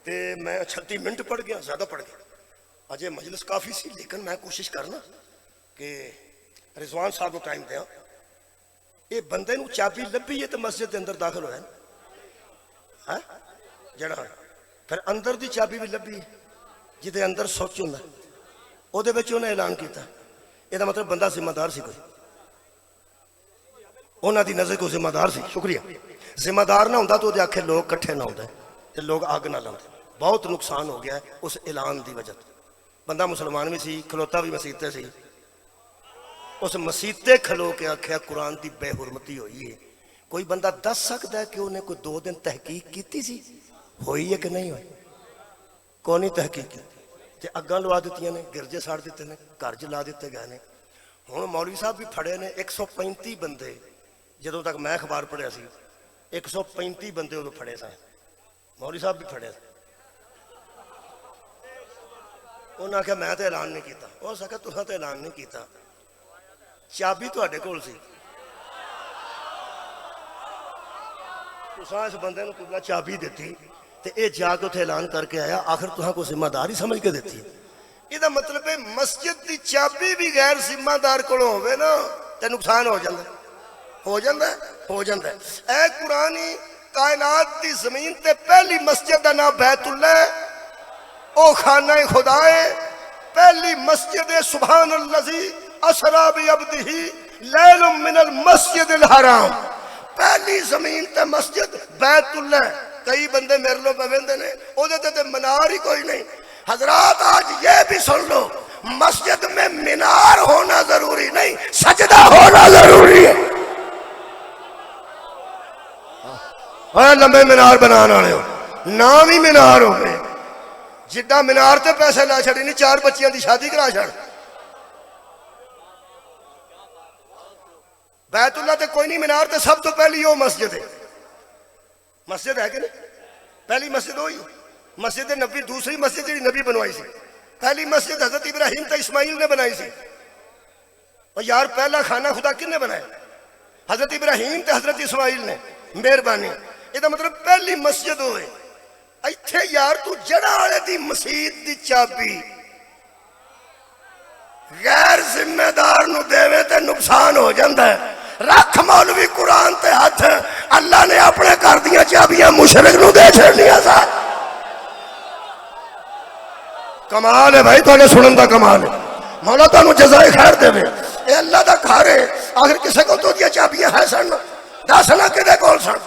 تے میں 36 منٹ پڑھ گیا زیادہ پڑھ گیا اجے مجلس کافی سی لیکن میں کوشش کرنا کہ رضوان صاحب کو ٹائم دیا یہ بندے نو چابی لبھی ہے تو مسجد کے اندر داخل ہویا نا جڑا پھر اندر دی چابی بھی لبھی ہے جدے اندر سوچ ہوندا او دے وچ انہیں اعلان کیتا یہ مطلب بندہ ذمہ دار سی کوئی انہاں دی نظر کو ذمہ دار سی شکریہ ذمہ دار نہ ہوندا تو دے آکھے لوگ کٹھے نہ ہوندے تے لوگ آگ نہ لاندے بہت نقصان ہو گیا ہے اس اعلان دی وجہ بندہ مسلمان بھی سی کھلوتا بھی مسیتے سی اس مسیتے کھلو کے آکھیا قرآن دی بے حرمتی ہوئی ہے کوئی بندہ دس سکتا ہے کہ انہیں کوئی 2 دن تحقیق کیتی سی ہوئی ہے کہ نہیں ہوئی کونی تحقیق کی تے اگاں لوا دیتیاں نے گرجے ساڑ دیتے نے گھر جلا دیتے گئے نے ہوں مولوی صاحب بھی پھڑے نے 135 بندے جدوں تک میں اخبار پڑھیا سی 135 بندے ادو پھڑے سن مولوی صاحب بھی پھڑے سن انہوں نے کہا میں تو اعلان نہیں کیتا ہو سکا تساں تو اعلان نہیں کیتا چابی تہاڈے کول سی تساں اس بندے نو قبلہ چابی دیتی تے اے جا کے اتنے اعلان کر کے آیا آخر تساں کو ذمہ داری سمجھ کے دیتی یہ مطلب ہے مسجد دی چابی بھی غیر ذمہ دار کولوں ہوے نا تے نقصان ہو جاندا ہے اے قرآنی کائنات دی زمین تے پہلی مسجد دا نام بیت اللہ او خانہ خدا ہے پہلی مسجد سبحان اللذی اسرا بعبدہ لیل من المسجد الحرام پہلی زمین تے مسجد بیت اللہ کئی بندے میرے لوگ پہوندے نے او دے تے منار ہی کوئی نہیں حضرات آج یہ بھی سن لو مسجد میں منار ہونا ضروری نہیں سجدہ ہونا ضروری ہے لمبے منار بنانا رہے ہو نام ہی منار ہو گئے جدہ منار تے پیسے لا چھڑی نہیں 4 بچیاں دی شادی کرا چھڑ بیت اللہ تے کوئی نہیں منار تے سب تو پہلی وہ مسجد ہے مسجد ہے کہ نہیں پہلی مسجد ہوئی مسجد نبی دوسری مسجد جی نبی بنوائی سی پہلی مسجد حضرت ابراہیم تے اسماعیل نے بنائی سی اور یار پہلا کھانا خدا کن نے بنایا؟ حضرت ابراہیم تے حضرت اسماعیل نے. مہربانی. یہ مطلب پہلی مسجد ہوئے ایتھے یار تو جڑا والے دی مسجد دی چابی غیر ذمہ دار نو دیوے تے نقصان ہو جاندہ ہے. رکھ مولوی قرآن تے ہاتھ، اللہ نے اپنے کر دیا چابیاں مشرک نو دے چھڑنیاں سا. کمال ہے بھائی، تو نے سنن دا کمال ہے. مولا تو جزائے خیر دے میں. اے اللہ دا گھر ہے، آخر کسے کو تو دیا چابیاں ہے سن؟ دسنا کدے کول سن؟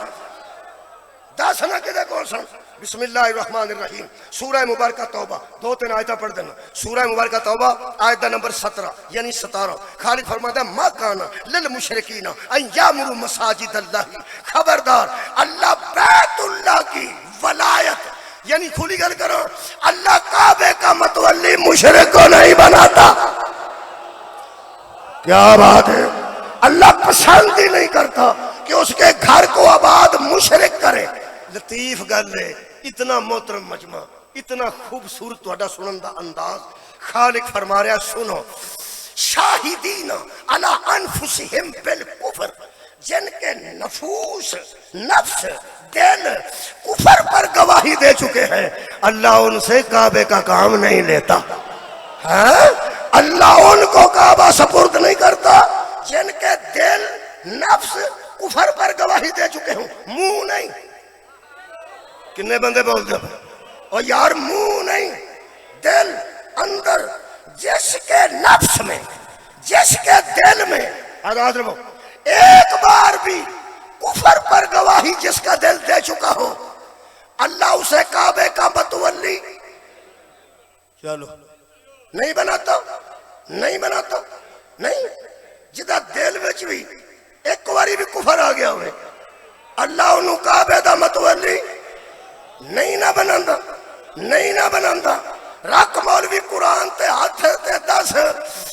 دسنا کدے کول سن؟ بسم اللہ الرحمن الرحیم. سورہ مبارکہ توبہ، 2-3 آیتیں پڑھ دینا. سورہ مبارکہ توبہ آیت نمبر 17 یعنی 17. خالق فرماتا ہے ما کانا للمشرکین ان یامروا مساجد اللہ. خبردار، اللہ بیت اللہ کی ولایت یعنی کھلی گل کرو، اللہ کعبے کا متولی مشرک کو نہیں بناتا. کیا بات ہے؟ اللہ پسند ہی نہیں کرتا کہ اس کے گھر کو آباد مشرک کرے. لطیف گل ہے. اتنا محترم مجمع، اتنا خوبصورت تہاڈا سنن دا انداز. خالق فرما رہا سنو، شاہدین علی انفسہم بالکفر، جن کے نفوس، نفس، دل کفر پر گواہی دے چکے ہیں، اللہ ان سے کعبے کا کام نہیں لیتا. اللہ ان کو کعبہ سپرد نہیں کرتا جن کے دل، نفس کفر پر گواہی دے چکے ہوں. منہ نہیں. کنے بندے بول دے اور یار منہ نہیں، دل اندر. جس کے نفس میں، جس کے دل میں آزاد رہو ایک بار بھی کفر پر گواہی جس کا دل دے چکا ہو، اللہ اسے کعبے کا متولی چلو نہیں بناتا. نہیں بناتا. نہیں. جدا دل وچ بھی ایک باری بھی کفر آ گیا ہوئے، اللہ انہوں کعبے دا متولی نہیں نہ بناندا. نہیں نہ بناندا. رکھ مولوی قرآن تے ہاتھ تے دس،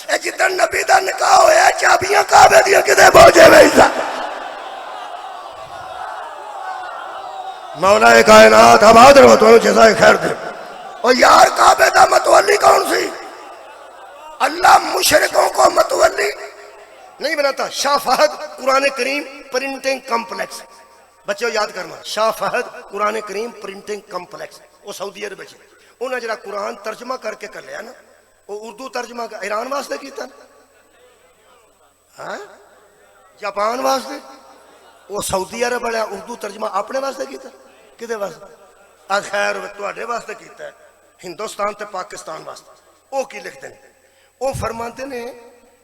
اے جدن نبی دا نکاح ہویا چابیاں کعبے دیاں کدے بوجھے ویسا. مولا کائنات آباد رہو، تو جزائے خیر دے. اور یار کعبے دا متولی کون سی؟ اللہ مشرکوں کو متولی نہیں بناتا. شاہ فہد قرآن کریم پرنٹنگ کمپلیکس، بچوں یاد کرنا، شاہ فہد قرآن کریم پرنٹنگ کمپلیکس، وہ سعودی عرب بچے. انہیں جڑا قرآن ترجمہ کر کے کر لیا نا، وہ اردو ترجمہ ایران واسطے کیتا نا، جاپان واسطے. وہ سعودی عرب والا اردو ترجمہ اپنے واسطے کیتا، کدے واسطے؟ خیر تواڈے واسطے کیتا ہے، ہندوستان تے پاکستان واسطے. وہ کی لکھتے ہیں؟ وہ فرماتے ہیں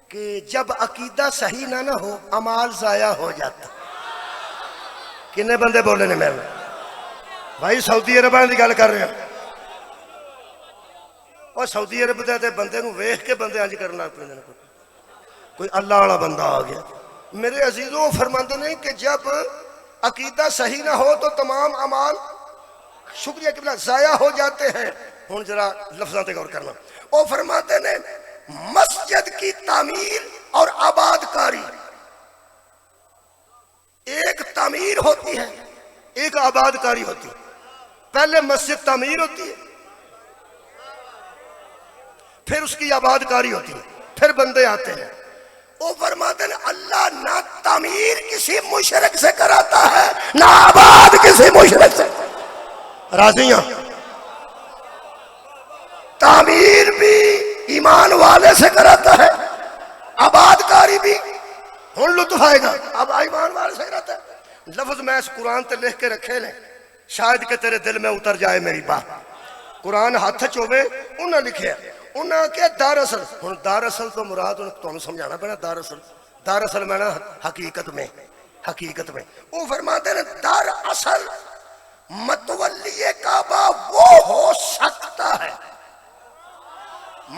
کہ جب عقیدہ صحیح نہ ہو اعمال ضائع ہو جاتا. کنے بندے بولے نے میرے بھائی؟ سعودی عرب کی گل کر رہے ہیں. اور سعودی عرب دے بندے نو ویکھ کے بندے انج کرن لگ پیندے نے. کوئی اللہ والا بندہ آ گیا. میرے عزیزوں فرماتے ہیں کہ جب عقیدہ صحیح نہ ہو تو تمام اعمال شکریہ قبلہ ضائع ہو جاتے ہیں. ہن ذرا لفظاں تے غور کرنا. وہ فرماتے ہیں مسجد کی تعمیر اور آباد کاری، ایک تعمیر ہوتی ہے، ایک آباد کاری ہوتی ہے. پہلے مسجد تعمیر ہوتی ہے، پھر اس کی آباد کاری ہوتی ہے، پھر بندے آتے ہیں. وہ فرماتے ہیں اللہ نہ تعمیر کسی مشرک سے کراتا ہے نہ آباد کسی مشرک سے. راضیاں؟ تعمیر بھی ایمان والے سے کراتا ہے، آباد کاری بھی. ہن لطف آئے گا. اب ایمان والے سے کراتا ہے. لفظ میں اس قرآن تے لکھ کے رکھے لیں، شاید کہ تیرے دل میں اتر جائے میری بات. قرآن ہاتھ چوبے انہاں لکھے، انہاں کہ دراصل. ہن دراصل تو مراد تمہیں سمجھانا پڑا. دراصل میں نا حقیقت میں، حقیقت میں. وہ فرماتے ہیں دراصل متولی کعبہ وہ ہو سکتا ہے.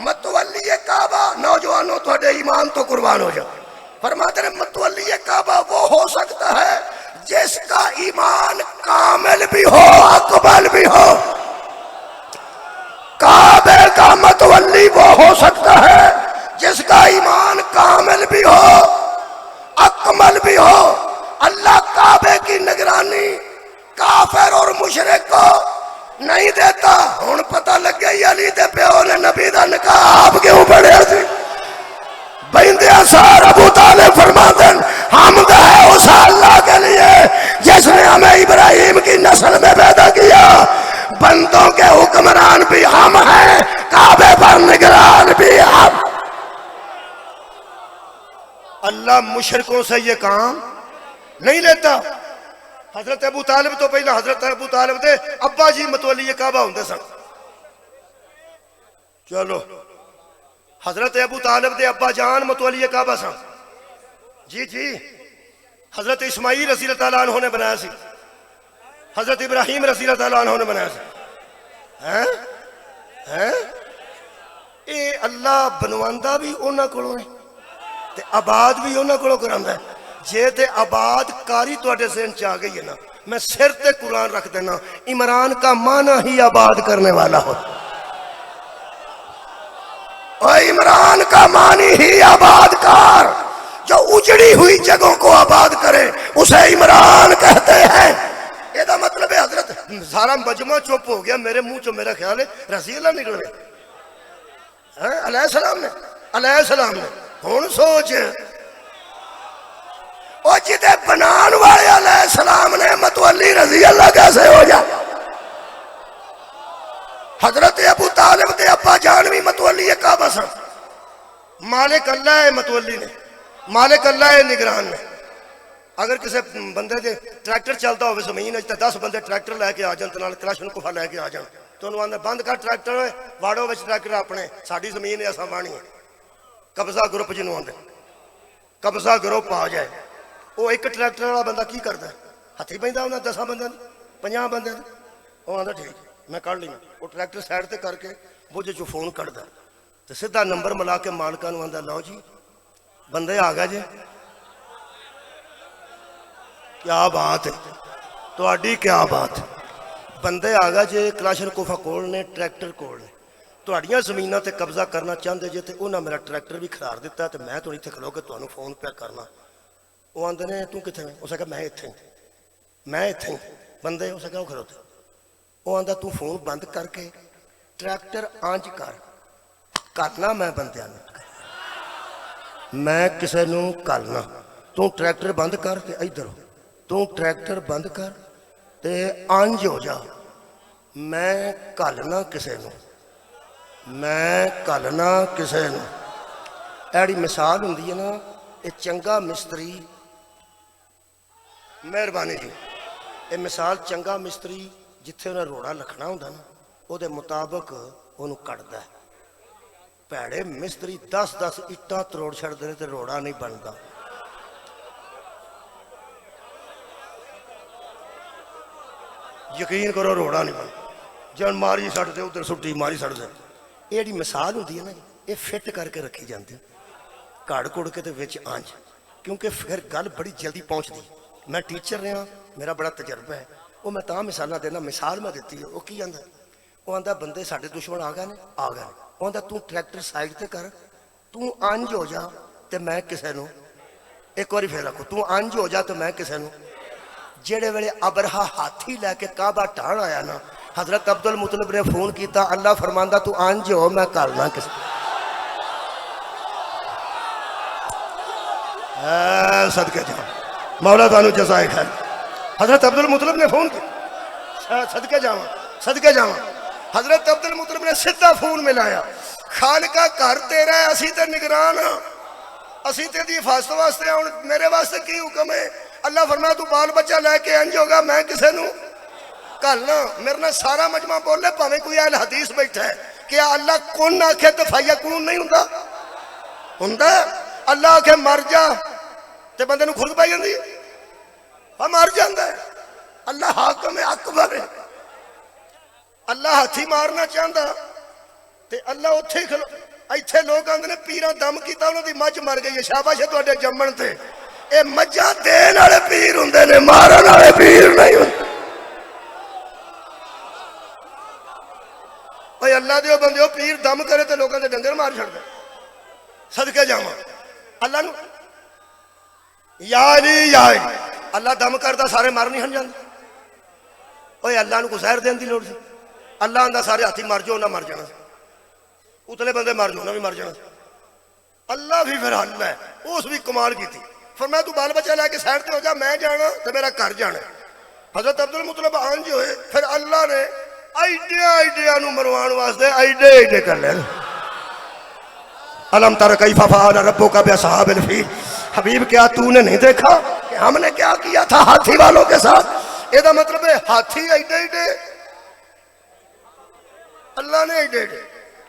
متولی کعبہ، نوجوانوں تھوڑے ایمان تو قربان ہو جاؤ. فرماتے ہیں متولی کعبہ وہ ہو سکتا ہے جس کا ایمان کامل بھی ہو، اکمل بھی ہو. کعبے کا متولی وہ ہو سکتا ہے جس کا ایمان کامل بھی ہو، اکمل بھی ہو. اللہ کعبے کی نگرانی کافر اور مشرک کو نہیں دیتا. ہن پتہ لگ گئی علی دے پیو نے نبی دا نکاح آپ کیوں پڑھیا سی. پہندے اثار ابو طالب فرماتے ہیں حمد ہے اس اللہ کے لیے جس نے ہمیں ابراہیم کی نسل میں پیدا کیا، بندوں کے حکمران بھی ہم ہیں، کعبے پر نگران بھی ہم۔ اللہ مشرکوں سے یہ کام نہیں لیتا۔ حضرت ابو طالب تو پہلا حضرت ابو طالب دے ابا جی متولی کعبہ ہوندے سن۔ چلو حضرت ابو طالب دے ابا جان متولی کعبہ سن، جی جی حضرت اسماعیل رضی اللہ تعالیٰ عنہ نے بنایا سی، حضرت ابراہیم رضی اللہ تعالیٰ عنہ نے بنایا سی۔ اے اللہ بنواندہ بھی انہاں کولوں ہے تے آباد بھی انہاں کولوں کراندا ہے۔ جے تے آباد کاری تواڈے ذہن چ آ گئی ہے نا، میں سر تے قرآن رکھ دینا، عمران کا معنی ہی آباد کرنے والا ہو۔ اور عمران کا معنی ہی آباد کار، جو اجڑی ہوئی جگہوں کو آباد کرے اسے عمران کہتے ہیں۔ یہ دا مطلب ہے حضرت سارا مجمع چپ ہو گیا، میرے منہ چو میرا خیال ہے رضی اللہ نکل گئے علیہ السلام نے ہون سوچ اور جدے بنان والے علیہ السلام نے متولی رضی اللہ کیسے ہو جا۔ حضرت ابو طالب دے ابا جان بھی متولی کعبہ سن، مالک اللہ ہے متولی نے، مالک اللہ ہے نگران نے۔ اگر کسی بندے دے ٹریکٹر چلتا ہوئے زمین ہے 10 بندے ٹریکٹر لے کے آ جان تے نال کلاشن کوفہ لے کے آ جان تو انہوں نے بند کر ٹریکٹر ہوئے واڑو وچ ٹریکٹر اپنے، ساڈی زمین ہے اساں وانی ہے، قبضہ گروپ جنوں آندے، قبضہ گروپ آ جائے۔ وہ ایک ٹریکٹر والا بندہ کی کرتا ہے، ہتھی پیندا انہاں 10 بندے 50 بندے، وہ آندا ٹھیک میں کر لینا، وہ ٹریکٹر سائڈ تے کر کے بوجھے چو فون کٹدا تے سیدھا نمبر ملا کے مالکاں نوں آندا لو جی بندے آ گئے جی، کیا بات ہے تہاڈی، کیا بات ہے، بندے آ گئے جے کلاشن کوفہ کول نے، ٹریکٹر کول نے، تہاڈیاں زمیناں تے قبضہ کرنا چاہندے جے تے انہاں میرا ٹریکٹر بھی کھلار دیتا ہے تے میں تو اتنے کھلو کے تہانوں فون پیا کرنا۔ وہ آندے نے تو کتنے میں؟ اسے کہا میں اتھے ہوں بندے، اسے کہا وہ کھلوتے، وہ آندا تو فون بند کر کے ٹریکٹر آنج کرنا میں بندیاں میں کسے نوں کلنا، تو ٹریکٹر بند کر کے ادھر تو ٹریکٹر بند کر تے آنج ہو جا، میں کلنا کسے نوں، میں کلنا کسے نوں۔ ایڑی مثال ہوندی ہے نا، اے چنگا مستری، مہربانی جی، اے مثال چنگا مستری جتھے انہیں روڑا لکھنا ہوندہ نا او دے مطابق انہوں کٹدا ہے، پیڑے مستری 10 اٹاں تروڑ چھڑ دے تے روڑا نہیں بندا۔ یقین کرو روڑا نہیں بندا، جان ماری سڑ دے ادھر سٹی ماری سڑ دے۔ یہ جی مثال ہوندی ہے نا، یہ فٹ کر کے رکھی جاندی، کڑ کڑ کے تے وچ آنج، کیونکہ پھر گل بڑی جلدی پہنچ دی۔ میں ٹیچر رہا، میرا بڑا تجربہ ہے، وہ میں تاں مثالہ دینا، مثال میں دیتی ہے، وہ کی آندا وہ آندا بندے ساڈے دشمن آ گئے نے، وہ آندا تو ٹریکٹر سائڈ تے کر، تو آنج ہو جا تے میں کسے نوں، ایک واری پھر رکھو، تو آنج ہو جا تے میں کسے نوں۔ جیڑے ویلے ابرہا ہاتھی لے کے کعبہ ٹھان آیا نا، حضرت عبدالمطلب نے فون کیتا، اللہ فرماندہ تو آنج ہو میں کالنا کسے، صدقے جا مولا تانوں جزائے خیر۔ حضرت عبدالمطلب نے فون کیا، صدقے جاواں، حضرت عبدالمطلب نے سدھا فون ملایا، خالقہ گھر تیرا ہے، اسی تے نگران ہاں، اسی تے دی حفاظت واسطے ہن میرے واسطے کی حکم ہے؟ اللہ فرمایا تو بال بچہ لے کے انج ہوگا، میں کسے نوں کلنا۔ میرے نے سارا مجمع بولے پاویں کوئی اہل حدیث بیٹھا ہے، کیا اللہ کون آکھے تو فیکون نہیں ہوندا؟ اللہ آکھے مر جا تے بندے نوں خود پائی جاندی ہے، مر جاندا ہے۔ اللہ حاکم اکبر ہے، اللہ ہاتھی مارنا چاہتا تے اللہ اتھے ہی کھلو۔ ایتھے لوگ آندے نے پیراں دم کیتا انہاں دی مجھ مر گئی ہے، شاباش ہے تواڈے جمن تے۔ اے مجھاں دین والے پیر ہوندے نے، مارن والے پیر نہیں ہوندے۔ اوے اللہ دیو بندیو، پیر دم کرے تے لوکاں دے ڈنگر مار چھڑدا، صدقے جاواں اللہ نو یا علی یا علی، اللہ دم کردا سارے مر نہیں ہن جاندے۔ اوے اللہ نو کو زہر دین دی لوڑ سی؟ اللہ آندا سارے ہاتھی مر جاؤ، نہ مر جانا، اتلے بندے مر جاؤ، نہ بھی مر جانا۔ اللہ بھی پھر حل ہے، اس بھی کمال کی تھی، فرمایا تو بال بچہ لے کے سائڈ تے ہو جا، میں جانا تو میرا گھر جانا۔ حضرت عبد المطلب آن جو ہوئے، پھر اللہ نے ایڈیا نو مروان واسطے ایڈے کر لے۔ الم تر کیف فعل ربک باصحاب الفیل، حبیب کیا تو نے نہیں دیکھا کہ ہم نے کیا کیا تھا ہاتھی والوں کے ساتھ؟ یہ دا مطلب ہے ہاتھی ایڈے اللہ نے ایڈے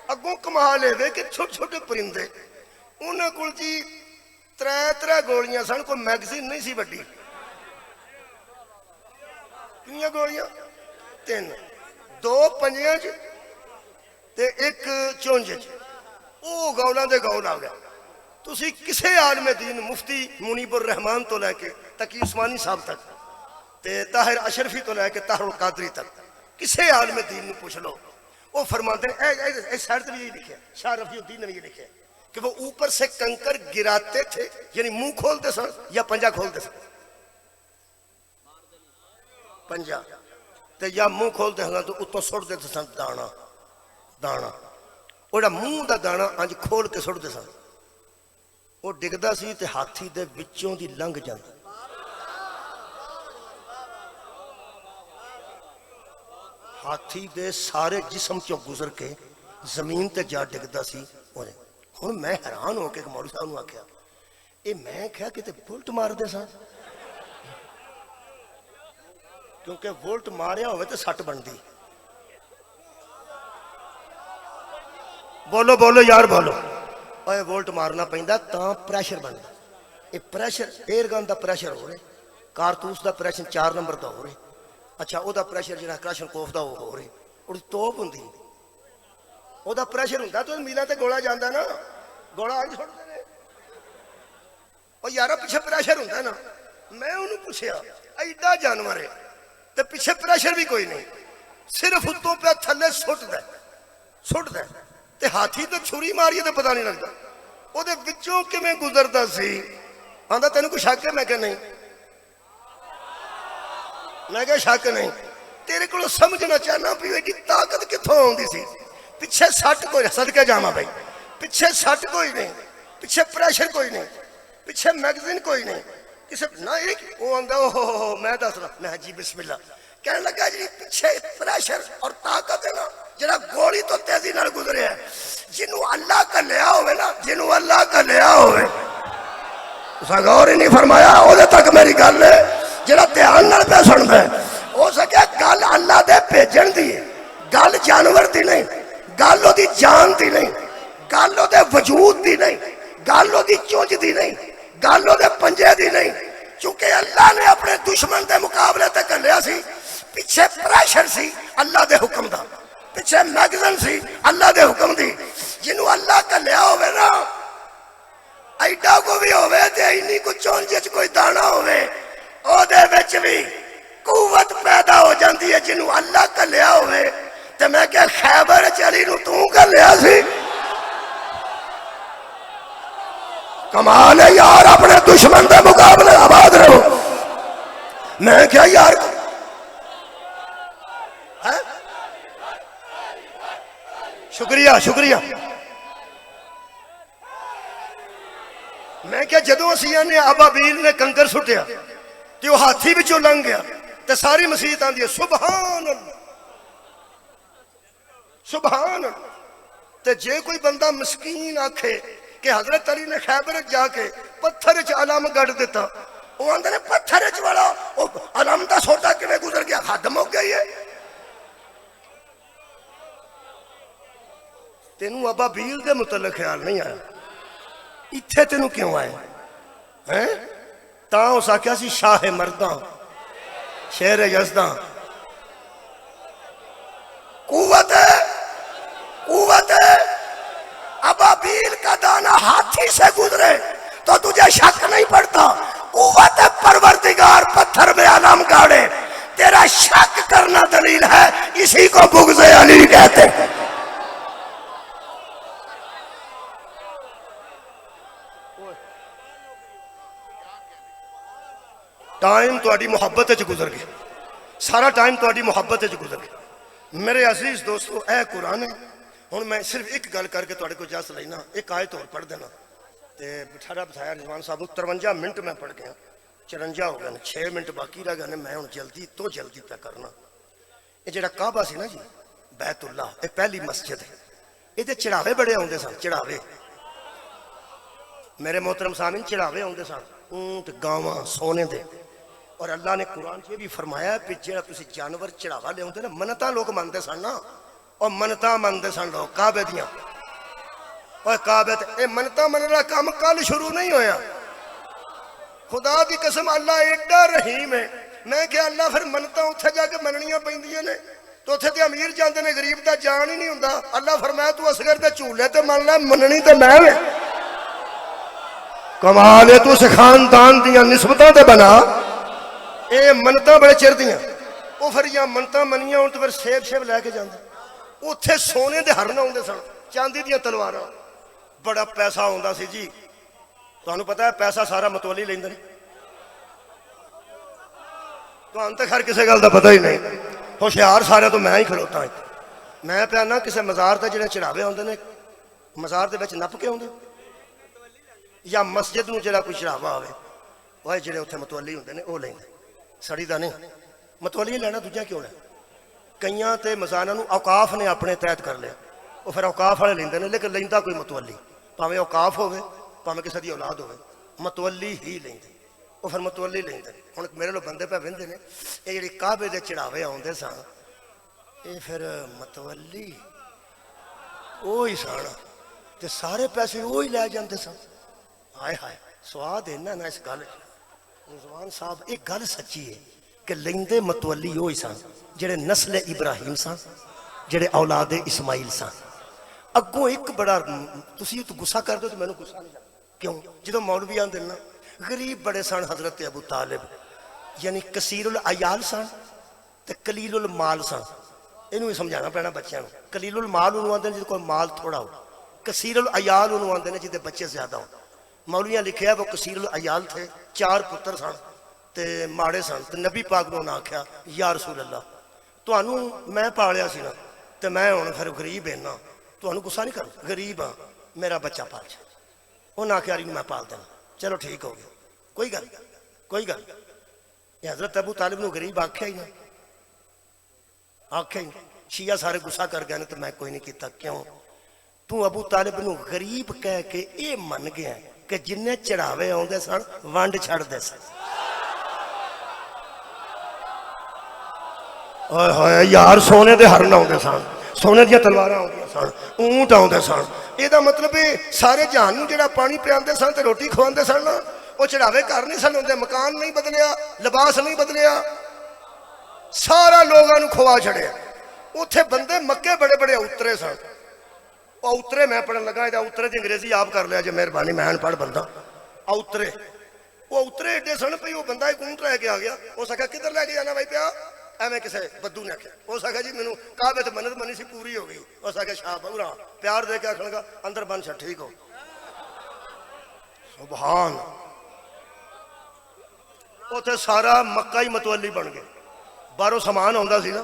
اگوں کمال ہے کہ چھوٹے چھوٹے پرندے انہاں کول جی ترے گولیاں سن، کوئی میگزین نہیں سی بڑی، کنیاں گولیاں؟ 3، 2 پنجیاں تے 1 چونج چ، وہ گولاں دے گول آ گیا۔ تسی کسے عالم دین مفتی منیب الرحمان تو لے کے تقی عثمانی صاحب تک تے طاہر اشرفی تو لے کے طاہر القادری تک کسے عالم دین نو پوچھ لو، وہ فرماتے ہیں اے سائڈ تے بھی یہی لکھا ہے، شاہ رفیع الدین نے بھی یہ لکھا ہے کہ وہ اوپر سے کنکر گراتے تھے، یعنی منہ کھولتے سن یا پنجا کھولتے سن، پنجا تے یا منہ کھولتے سن تو اتوں سٹ دیتے سن دانا، وہ جڑا منہ دا دانا انج کھول کے سٹ دے سن، وہ ڈگدا سی تے ہاتھی دے وچوں دی لنگ جاندا، ہاتھی دے سارے جسم چوں گزر کے زمین تے جا ڈگدا سی۔ ہن میں حیران ہو کے مولوی صاحب نوں آکھیا اے میں کہیا کہ تے بولٹ مار دے سن، کیونکہ وولٹ ماریا ہوئے تے سٹ بندی۔ بولو یار بولو، اے وولٹ مارنا پیندا تاں پریشر بندا، اے پریشر ایئر گن دا پریشر ہو رہے، کارتوس دا پریشر 4 نمبر دا ہو رہے، اچھا او دا پریشر جڑا کراشن کوف دا ہو رہے، اور توپ ہوندی او دا پریشر ہوندا تو میلاں تے گولا جاندا نا، گولا آج چھوڑ دے نے، او یارا پیچھے پریشر ہوندا نا۔ میں انہوں پوچھیا ایڈا جانور ہے تے پیچھے پریشر بھی کوئی نہیں، صرف اتوں پہ تھلے سٹ دے تے ہاتھی تو چھری ماری تے پتہ نہیں لگتا او دے وچوں کیویں گزردا سی۔ آندا تینوں کوئی شک ہے؟ میں کہ نہیں، میں کہ شک نہیں، تیرے کو سمجھنا چاہنا بھی ایڈی طاقت کتھوں آوندی سی؟ پیچھے سٹ کوئی، صدقے جاواں بھائی، پیچھے سٹ کوئی نہیں، پیچھے پریشر کوئی نہیں، پیچھے میگزین کوئی نہیں، کسے نہ ایک وہ آندا اوہ میں دس رہا، میں جی بسم اللہ، کہنے لگا جی پیچھے پریشر اور طاقت ہے نا جڑا گولی تو تیزی نال گزرے ہے، جنوں اللہ کا لیا ہوئے نا، جنوں اللہ کا لیا ہوئے، اسا غور ہی نہیں فرمایا، او دے تک میری گل ہے جڑا دھیان نال پہ سندا ہے، ہو سکیا گل اللہ دے بھیجن دی ہے، گل جانور دی نہیں، گل او دی جان دی نہیں، گل او دے وجود دی نہیں، گل او دی چونج دی نہیں، گل او دے پنجے دی نہیں، چونکہ اللہ نے اپنے دشمن دے مقابلے تے کلیا سی، پیچھے پریشر سی اللہ دے حکم دا، پیچھے میگزن سی اللہ دے حکم دی، جنوں اللہ کلیا ہوئے نا، ایڈا کو بھی ہوئے تے اینی کو چونجے کوئی دانا ہوئے، او دے وچ بھی قوت پیدا ہو جاندی ہے جنوں اللہ کلیا ہوئے، تے میں کہ خیبر چلی نو تو کلیا سی۔ کمال ہے یار، اپنے دشمن دے مقابلے آباد رہو۔ میں کیا یار شکریہ میں کیا جدوں اسیاں نے ابابیل نے کنکر سٹیا تے وہ ہاتھی وچوں لنگ گیا تے ساری مسیت آندی ہے سبحان اللہ سبحان اللہ، تے جے کوئی بندہ مسکین آکھے کہ حضرت علی نے خیبر جا کے پتھر چ علم گڑ دیتا، وہ آندے نے پتھر چ والا علم دا سوٹا کیویں گزر گیا، ختم ہو گئی ہے۔ تینوں ابابیل دے متعلق خیال نہیں آیا، اتھے تینوں کیوں آئے؟ تاں اس آکھیا سی شاہ مرداں شیر یزداں، قوت ہے ابابیل کا دانا ہاتھی سے گزرے تو تجھے شک نہیں پڑتا، قوت پروردگار پتھر میں علم گاڑے، تیرا شک کرنا دلیل ہے، اسی کو بغض علی کہتے ہیں۔ ٹائم تہاڈی محبت وچ گزر گیا، سارا ٹائم تہاڈی محبت وچ گزر گیا۔ میرے عزیز دوستو، اے قرآن ہے۔ ہن میں صرف ایک گل کر کے تہاڈے کو اجازت لینا، ایک آیت اور پڑھ دینا، تے بٹھایا بٹھایا رضوان صاحب 53 منٹ میں پڑھ گیا 54 ہو گئے 6 منٹ باقی رہ گئے میں ہوں جلدی تو جلدی پہ کرنا یہ جڑا کعبہ سی نا جی بیت اللہ یہ پہلی مسجد ہے یہ چڑھاوے بڑے آتے سن چڑھاوے میرے محترم سامعین چڑھاوے آتے سن اونٹ گاواں سونے دے اور اللہ نے قرآن سے بھی فرمایا کہ جڑا تسی جانور چڑھاوا لے آتے نا منتاں لوگ منتے سن نا اور منتاں منتے سن لوگ کعبے دیاں اور کعبے اے منتاں مننے دا کام کل شروع نہیں ہویا خدا دی قسم اللہ ایڈا رحیم ہے میں کہ اللہ پھر منتاں اتھے جا کے مننیاں پیندیاں نے تو اتھے تے امیر جاندے نے غریب دا جان ہی نہیں ہوندا اللہ فرمایا تو اصغر دے جھولے تے من لے مننی تے میں وے کمال ہے تو اس خاندان دیاں نسبتاں تے بنا اے منتاں بڑے چر دیاں او پھر یا منتاں منیاں ہون تے پھر سیب شیب لے کے جاندے اتھے سونے دے ہرن ہوندے سن چاندی دیاں تلواراں بڑا پیسہ ہوندا سی جی تانوں پتہ ہے پیسہ سارا متولی لیندے نے تانوں تے خیر کسے گل دا پتہ ہی نہیں ہوشیار سارے تو میں ہی کھلوتا ہوں میں پیانا کسے مزار تے جڑے چڑھاوے ہوندے نے مزار دے وچ نپ کے ہوندے یا مسجد نو جڑا کوئی چڑھاوا ہوے اوے جڑے اوتھے متولی ہوندے نے او لیندے سڑی دا نہیں متولی لینا دوجا کیوں ہے کئیاں تے مزاناں نو اوقاف نے اپنے تحت کر لیا وہ پھر اوقاف والے لیندے نے لیکن لیندا کوئی متولی پاویں اوقاف ہوے پاویں کسے دی اولاد ہوے متولی ہی لیندے وہ پھر متولی لیندے ہن میرے لو بندے پہ ویندے نے اے جڑی کعبے دے چڑھاوے آوندے سن اے پھر متولی اوہی سن تے سارے پیسے اوہی لے جاندے سن ہائے ہائے سواد ہے نا اس گل رضوان صاحب ایک گل سچی ہے کہ لیندے متولی اوہی سن جڑے نسل ابراہیم سن جڑے اولاد اسماعیل سن اگوں ایک بڑا تسی تو غصہ کر دو تو میں نے غصہ نہیں کرتا کیوں جدوں مولوی آندے نا غریب بڑے سن حضرت ابو طالب یعنی کثیر العیال سن تے قلیل المال سن اینوں سمجھانا پینا بچیاں نوں قلیل المال انہوں آندے نے جدے کول مال تھوڑا ہو کثیر العیال انہوں آندے نے جدے بچے زیادہ ہو مولویاں لکھیا وہ کثیر العیال تھے 4 پتر سن تے ماڑے سن تے نبی پاک نے آکھیا یا رسول اللہ تانوں میں پالیا سی نا تے میں ہن پھر غریب ہاں نا تانوں غصہ نہیں کرنا غریب ہاں میرا بچہ پال جائے انہاں آکھیا میں پال دینا چلو ٹھیک ہو گیا کوئی گل یہ حضرت ابو طالب نو غریب آکھیا ہی نا آکھیا ہی شیعہ سارے غصہ کر گئے تو میں کوئی نہیں کیتا کیوں تو ابو طالب نو غریب کہہ کے اے من گیا کہ جنہیں چڑھاوے آوندے سن ونڈ چھڑ دے سن یار سونے دے ہرن آوندے سن سونے دیا تلواراں آوندیاں سن اونٹ آوندے سن یہ دا مطلب ہے سارے جہان نوں جڑا پانی پیاندے سن تے روٹی کھواندے سن نا وہ چڑھاوے گھر نہیں سن ہوندے مکان نہیں بدلیا لباس نہیں بدلیا سارا لوگاں نوں کھوا چھڑیا اوتھے بندے مکے بڑے بڑے اترے سن اوترے میں پڑھن لگا یہ اوترے دی انگریزی آپ کر لیا جی مہربانی میں ان پڑھ بندہ اوترے وہ اترے ایڈے سن پئی وہ بندہ ایک اونٹ لے کے آ گیا اس آکھیا کدھر لے کے جانا بھائی پیا ایویں کسے بدو نے آکھیا اس آکھیا جی مینوں کعبے تے منت منی سی پوری ہو گئی اس آکھیا شاہ بہرا پیار دے کے آکھن لگا اندر بن چھ ٹھیک ہو سبحان اوتھے سارا مکہ ہی متولی بن گئے باہروں سامان آوندا سی نا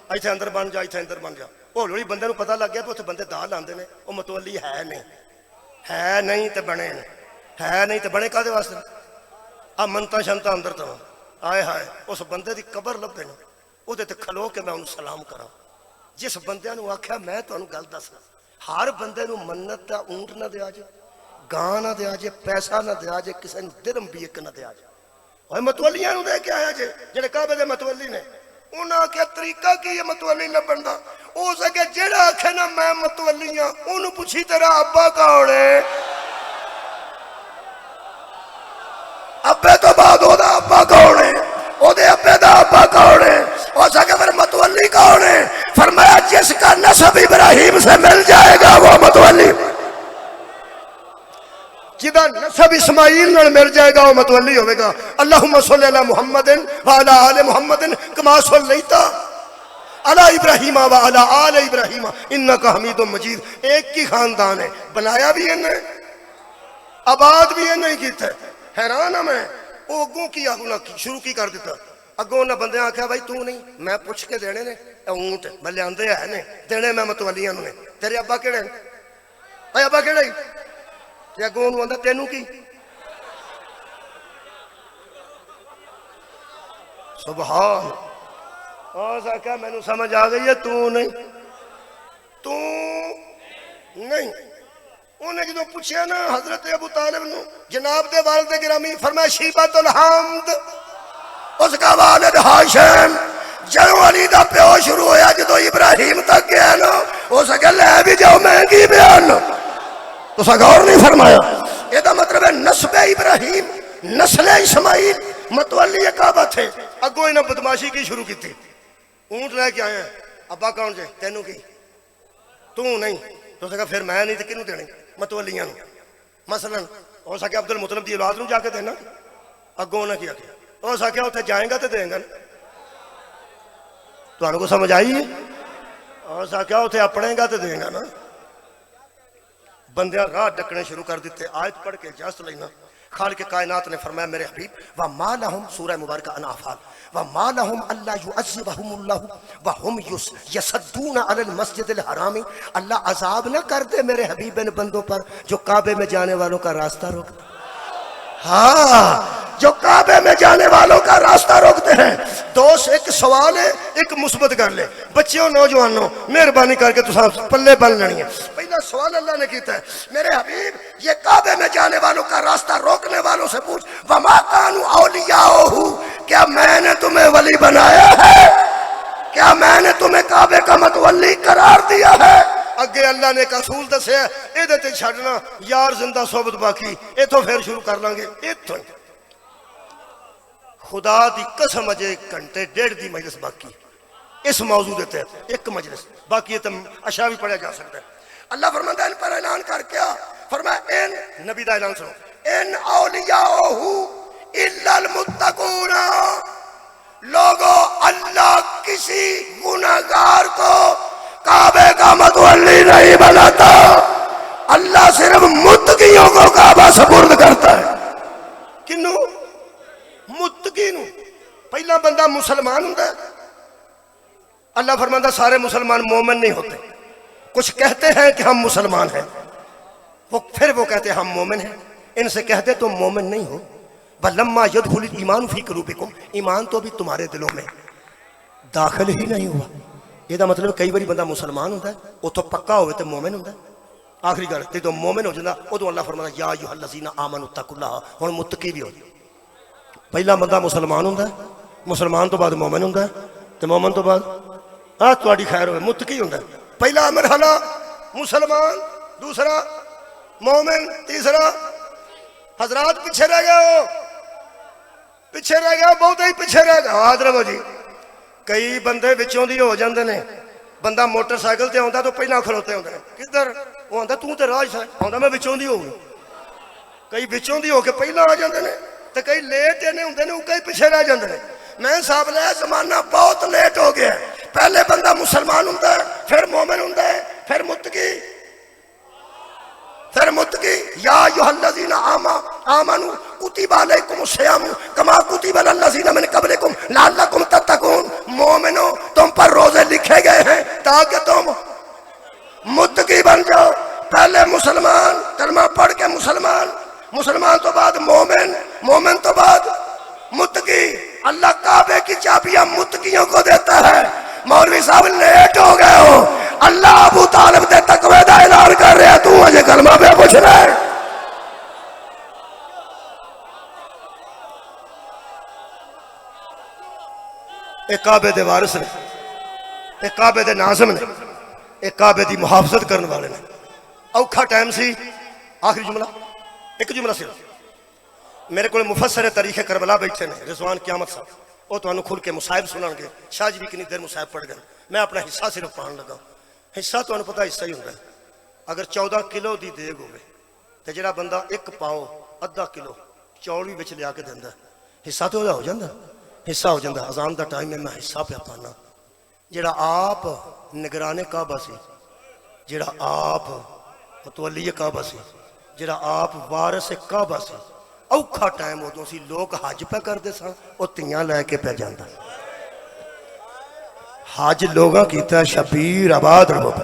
ایتھے اندر بن جا ایتھے اندر بن جا ہولی ہولی بندے نوں پتہ لگ گیا کہ اوتھے بندے دال آندے نے وہ متولی ہے نہیں تے بنے نے ہے نہیں تے بنے کادے واسطے آ منتا شنتا اندر تو آئے ہائے اس بندے دی قبر لبھے نے او دے تے کھلو کے میں انہوں سلام کرا جس بندے نوں آکھیا میں تانوں گل دسنا ہر بندے نوں منت دا اونٹ نہ دیا جے گاں نہ دیا جے پیسہ نہ دیا جے کسے نوں درم بھی ایک نہ دیا جے اوے متولیاں نوں دے کے آیا جے جڑے کعبے دے متولی نے انہاں کیا طریقہ کی یہ متولی لبن دا او سکے جڑا آکھے نا میں متولی ہاں اونوں پوچھی تیرا ابا کون ہے ابے تو بعد او دا ابا کون ہے او دے ابے دا ابا کون ہے او سکے پھر متولی کون ہے فرمایا جس کا نسب ابراہیم سے مل جائے گا وہ متولی جدا نسب اسماعیل نال مل جائے گا وہ متولی ہوئے گا اللہم صلی علی محمد وعلی آل محمد کما صلیت علی ابراہیم وعلی آل ابراہیم انکا حمید مجید ایک کی خاندان ہے بنایا بھی ہے نہیں آباد بھی ہے نہیں کیتا ہے حیران ہوں میں وہ اگوں کی آگوں شروع کی کر دیتا اگوں نہ بندے آکھیا بھائی تو نہیں میں پوچھ کے دینے نے اونٹ میں لیاندے ہے نے دینے میں متولیاں نے تیرے ابا کیڑے اے ابا کیڑے تے اگوں انہوں آندا تینوں کی سبحان آکھیا مینوں سمجھ آ گئی ہے تو نہیں انہیں جدوں پوچھیا نا حضرت ابو طالب نو جناب دے والد گرامی فرمایا شیبۃ الحمد اس کا والد ہاشم جدوں علی دا پیو شروع ہویا جدوں ابراہیم تک گیا نا اس کہ لے بھی جاؤ مہنگی بیان تو سا غور نہیں فرمایا یہ دا مطلب ہے نسب ابراہیم نسل اسماعیل متولی کعبہ تھے اگوں انہیں بدماشی کی شروع کی تھی اونٹ لے کے آئے ہیں ابا کون جے تینوں کی تو نہیں تو سکا پھر میں نہیں تو کنوں دینے متولیاں مثلا ہو سکے عبد المطلب دی اولاد نو جا کے دینا اگوں نہ کیا ہو سکے اتنے جائیں گا تو دیں گا تو انہوں کو سمجھ آئی ہے ہو سکے اتنے اپنے گا تو دیں گا نا بندیاں راہ ڈکنے شروع کر دیتے آیت پڑھ کے اجازت لینا خالق کائنات نے فرمایا میرے حبیب وَمَا لَهُمْ سورہ مبارکہ انفال وَمَا لَهُمْ أَلَّا يُعَذِّبَهُمُ اللَّهُ وَهُمْ يَصُدُّونَ عَلَى الْمَسْجِدِ الْحَرَامِ اللہ عذاب نہ کر دے میرے حبیب ان بندوں پر جو کعبے میں جانے والوں کا راستہ روکتے ہاں جو کعبے میں جانے والوں کا راستہ روکتے ہیں دوست ایک سوال ہے ایک مثبت کر لے بچیوں نوجوانوں مہربانی کر کے تو پلے بن لینی ہے پہلا سوال اللہ نے کیتا ہے میرے حبیب یہ کعبے میں جانے والوں کا راستہ روکنے والوں سے پوچھ وَمَا كَانُوا أَوْلِيَاءَهُ کیا میں نے تمہیں ولی بنایا ہے کیا میں نے تمہیں کعبے کا متولی قرار دیا ہے اگے اللہ نے ایک اصول دسے اے تے چھڈنا یار زندہ صحبت باقی ایتھوں پھر شروع کر لیں گے ایتھوں خدا دی قسم اجے گھنٹے ڈیڑھ دی مجلس باقی اس موضوع دیتے ہیں ایک مجلس باقی تو اشیاء بھی پڑھا جا سکتا ہے اللہ فرماتا ہے ان پر اعلان کر کیا فرمایا ان نبی دا اعلان سنو ان اولیاءہ الا المتقون لوگوں اللہ کسی گناہگار کو کعبے کا متولی نہیں بناتا اللہ صرف متقیوں کو کعبہ سپرد کرتا ہے کنوں متقی نو پہلا بندہ مسلمان ہوتا ہے اللہ فرماتا سارے مسلمان مومن نہیں ہوتے کچھ کہتے ہیں کہ ہم مسلمان ہیں پھر وہ کہتے ہیں ہم مومن ہیں ان سے کہتے تم مومن نہیں ہو وَلَمَّا يَدْخُلِ الْإِيمَانُ فِي قُلُوبِكُمْ ایمان تو بھی تمہارے دلوں میں داخل ہی نہیں ہوا یہ دا مطلب کئی باری بندہ مسلمان ہوتا ہے وہ تو پکا ہوئے تو مومن ہوتا ہے آخری گل تے تو مومن ہو جاتا ادو اللہ فرماتا یا ایھا الذین آمنوا اتقوا اللہ ہن متقی بھی ہو پہلا بندہ مسلمان ہوتا ہے مسلمان تو بعد مومن ہوتا ہے تو مومن تو بعد تہاڈی خیر ہوئے متقی ہوتا ہے پہلا مرحلہ مسلمان دوسرا مومن تیسرا حضرات پیچھے رہ گئے ہو پیچھے رہ گیا بہت ہی پیچھے رہ گیا حاضر جی کئی بندے وچوں دی ہو جاندے نے بندہ موٹر سائیکل تے آندا تو پہلا کھلوتے ہوندے نے کدھر وہ آندا تو تے راج ہے آندا میں وچوں دی ہو کئی وچوں دی ہو کے پہلا آ جاندے نے تے کئی لیٹ نے ہوندے نے کئی پیچھے رہ جاندے نے میں صاحب لے زمانہ بہت لیٹ ہو گیا ہے پہلے بندہ مسلمان ہوندا ہے پھر مومن ہوندا ہے پھر متقی یا ایھا الذین آمنوا کتب علیکم الصیام کما کتب علی الذین من قبلکم لعلکم تتقون مومنو تم پر روزے لکھے گئے ہیں تاکہ تم متقی بن جاؤ پہلے مسلمان کلمہ پڑھ کے مسلمان تو بعد مومن تو بعد متقی اللہ کعبے کی چابیاں متقیوں کو دیتا ہے مولوی صاحب لیٹ ہو گئے ہو اللہ ابو طالب دے تقوی دا اعلان کر رہا تو مجھے کلمہ پہ پوچھ رہا ہے ایک کعبے دے وارث نے ایک کعبے دے ناظم نے ایک کعبے دی محافظت کرنے والے نے اوکھا ٹائم سی آخری جملہ ایک جملہ صرف میرے کو مفسر تاریخ کربلا بیٹھے نے رضوان قیامت صاحب وہ تو انہوں کھل کے مصائب سنن گے شاہ جی بھی کنی دیر مصائب پڑھ گئے میں اپنا حصہ صرف پڑھن لگا حصہ تو انہوں پتا حصہ ہی ہوتا ہے اگر 14 کلو دی دیگ ہوئے تو جڑا بندہ ایک پاؤ ادھا کلو چوڑ بھی بچ لیا کے دیندہ حصہ تو ہو جاندہ حصہ ہو جاندہ اذان دا ٹائم میں میں حصہ پہ پانا جڑا آپ نگرانے کعبہ سی جڑا آپ متولی کعبہ سی جڑا آپ وارث کعبہ سی اوکھا ٹائم ہوتا سی لوگ حج پہ کر دے سن وہ تیاں لے کے پہ جاندہ حج لوگاں کیتا ہے شبیر آباد رہو پہ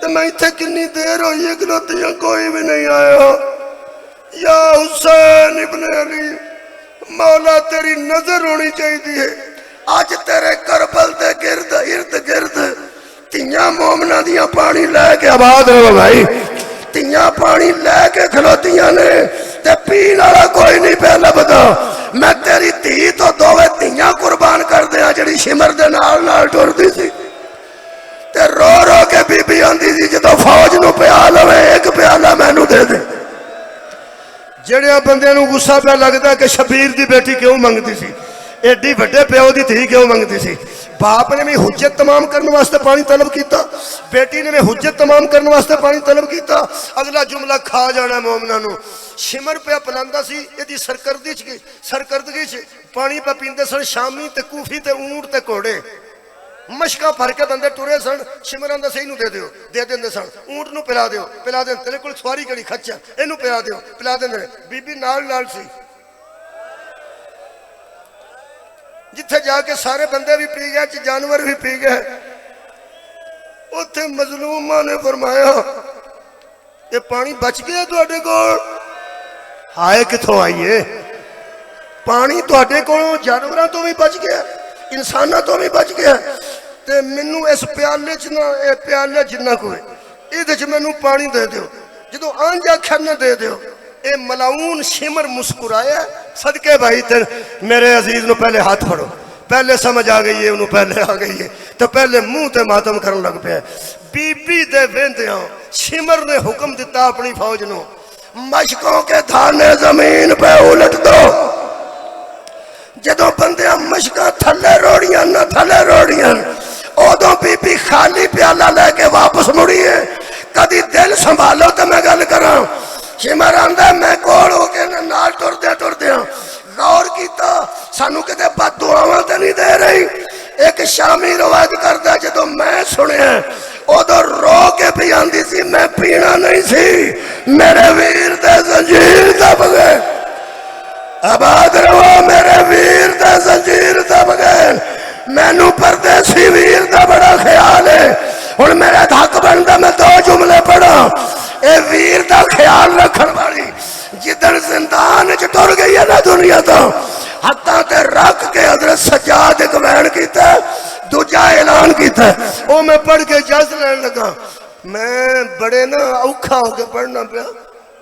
تو میں اتنے کنی دیر ہوئی ہے کھلوتیاں کوئی بھی نہیں آیا. یا حسین ابن علی مولا تیری نظر ہونی چاہیے. آج تیرے کربل دے گرد ارد گرد تیاں مومنہ دیاں پانی لے کے آباد رہو بھائی. تیاں پانی لے کے کھلوتیاں نے تے پین والا کوئی نہیں پہ لبدا. میں تیری تھی تو دووے تیاں قربان کر دیا جڑی شمر دے نال نال ٹردی سی تے رو رو کے بی بی آندی سی جدو فوج نو پیالہ میں ایک پیالہ مینو دے دے. جڑے بندے نو غصہ پہ لگتا کہ شبیر دی بیٹی کیوں منگتی سی, ایڈی بڑے پیو دی تھی کیوں منگتی سی. باپ نے بھی حجت تمام کرنے واسطے پانی طلب کیتا, بیٹی نے بھی حجت تمام کرنے واسطے پانی طلب کیتا. اگلا جملہ کھا جانا مومنہ نو. شمر پہ پلاندا سی ایدی سرکردگی چ پانی پہ پیندے سن شامی تے کوفی تے اونٹ تے گھوڑے. مشکاں بھر کے بندے ٹرے سن. شمر آندا سی اینو دے دیو, دے دیندے سن. اونٹ نو پلا دیو, پلا دیں. تیرے کول سواری کڑی کھچا اینو پلا دیو, پلا دیندے. بی بی نال نال سی. جتھے جا کے سارے بندے بھی پی گئے جانور بھی پی گئے. اتھے مظلوماں نے فرمایا یہ پانی بچ گیا تواڈے کول؟ ہائے کتھوں آئیے پانی تواڈے کولوں جانوراں تو بھی بچ گیا, انساناں تو بھی بچ گیا. تے مینوں اس پیالے چ نہ اے پیالے جنہ کوئی ایدے چ مینوں پانی دے دیو. جدو آنج آکھیا نہ دے دیو, اے ملاؤن شمر مسکرایا. صدقے بھائی تے میرے عزیز نو پہلے ہاتھ پھڑو, پہلے سمجھ آ گئی ہے, انہوں پہلے آ گئی ہے تو پہلے منہ تے ماتم کرن لگ پیا. بی بی دے ویندیاں شمر نے حکم دیتا اپنی فوج نو, مشکوں کے دھانے زمین پہ الٹ دو. جدو بندیاں مشکاں تھلے روڑیاں نہ تھلے روڑیاں, ادوں بی بی خالی پیالہ لے کے واپس مڑی ہے. کدی دل سنبھالو تو میں گل کراں. شمر آندا میں کول ہو کے نال ٹردیاں غور کیتا سانو کتے بد دعاواں تے نہیں دے رہی. ایک شامی روایت کردا جدو میں سنیا ادو رو کے پی آندی سی میں پینا نہیں سی, میرے ویر دے زنجیر دب گئے. آباد رہو میرے ویر دے زنجیر دب گئے. مینو پردیسی ویر دا بڑا خیال ہے. ہن میرا حق بندا میں دو جملے پڑھا. اے ویر دا خیال رکھن والی جدن زندان چ ٹر گئی ہے نا دنیا تو ہتھاں تے رکھ کے حضرت سجاد ایک بیان کیتا, دوجا اعلان کیتا. او میں پڑھ کے اجازت لین لگا. میں بڑے نا اوکھا ہو کے پڑھنا پیا,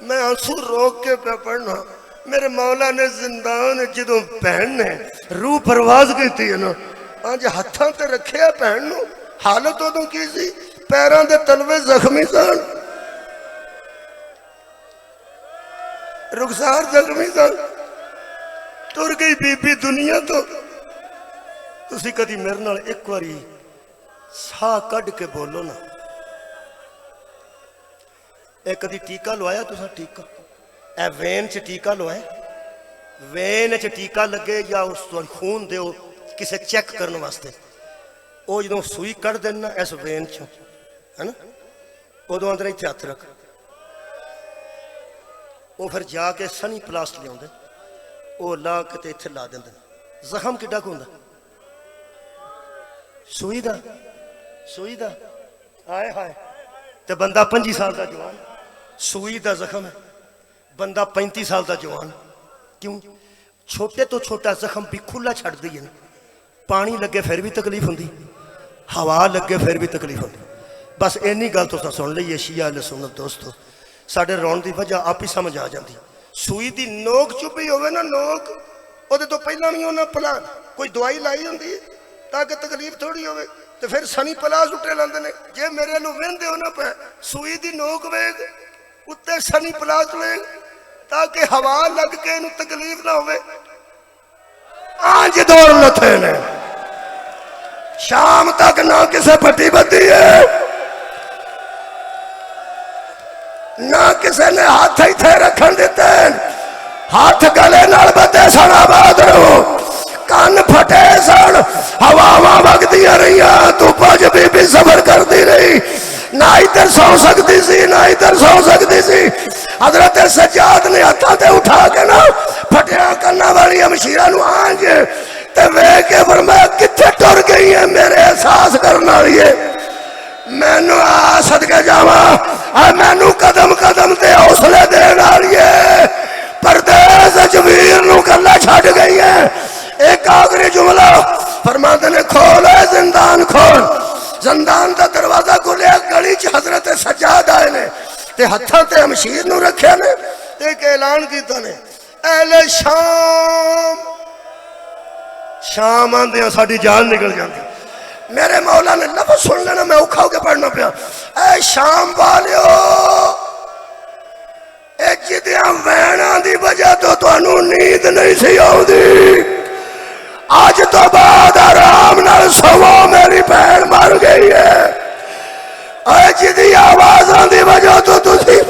میں آنسو روک کے پیا پڑھنا. میرے مولا نے زندان جدوں بہن نے روح پرواز کیتی ہے نا, آج ہتھاں تے رکھیا بہن نو. حالت ادوں کی سی, پیراں دے تلوے زخمی سن, رخسار زخمی سن. ٹر گئی بی بی دنیا تو. تسی کدی میرے نال ایک واری ساہ کڈ کے بولو نا, اے کدی ٹیکا لوایا تساں؟ ٹیکا اے وین چ ٹیکا لوائے, وین چ ٹیکا لگے یا اس خون دیو کسے چیک کرنے واسطے. او جدوں سوئی کڑ دینا اس وین چ ہے نا, ادو اندر اتنے ہاتھ رکھ, وہ پھر جا کے سنی پلاسٹ لیا وہ لا کے اتنے لا دیں. زخم کڈا کو ہوندا سوئی دا ہائے ہائے. تے بندہ 25 سال دا جوان, سوئی دا زخم ہے, بندہ 35 سال دا جوان. کیوں؟ چھوٹے تو چھوٹا زخم بھی کھلا چھڑ دی ہے. پانی لگے پھر بھی تکلیف ہوندی, ہوا لگے پھر بھی تکلیف ہوندی. بس اینی گل تو سن لئیے شیعہ اہل سنت دوستو, ساڑھے رون دی وجہ آپ ہی سمجھ آ جاندی. سوئی دی نوک چپی ہوئے نا, نوک وہ دے تو پہلا نہیں ہونا پلا کوئی دوائی لائی ہوندی ہے تاکہ تکلیف تھوڑی ہوئے, تو پھر سنی پلاس اٹھے لاندے نے. جے میرے لو وین دے ہونا پہ سوئی دی نوک ویگ اتے سنی پلاس ویگ تاکہ ہوا لگ کے انہوں تکلیف نہ ہوئے. آج دور لتھے نے شام تک نہ کسے پٹی بدی ہے, نہ کسے نے ہاتھ ہی تھے رکھن دیتے ہیں. ہاتھ گلے نال بدے سن, آباد رہو. کان پھٹے سن, ہواواں وگدیاں رہیاں, تو پاج بی بی صبر کر دی رہی. نہ ادھر سو سکتی سی نہ ادھر سو سکتی سی. حضرت سجاد نے ہتھاں تے اٹھا کے نا پھٹیا کرنا والی ہمشیرہ نو آنج تے وے کے فرمایا کتھے ٹر گئی ہے میرے احساس کرنا لیے. میں نو صدقے جاواں اے مینوں قدم قدم تے حوصلے دین والیے پردیس ویر نو کلا چھڈ گئی ہے ایک آخری جملہ فرماندے نے کھول اے زندان کھول زندان دا دروازہ کھولیا گلی چ حضرت سجاد آئے نے تے ہتھاں تے ہمشیر نو رکھیا نے تے ایک اعلان کیتا نے اہل شام شام آندیاں ساڈی جان نکل جاندی میرے مولا نے لفظ سن لینا میں اوکھا ہو کے پڑھنا پیا اے شام والیو اے جدیاں ویناں دی وجہ تو تانوں نیند نہیں سی آؤندی آج تو بعد آرام نال سوو میری بہن مر گئی ہے اے جدی آوازاں دی وجہ تو تسی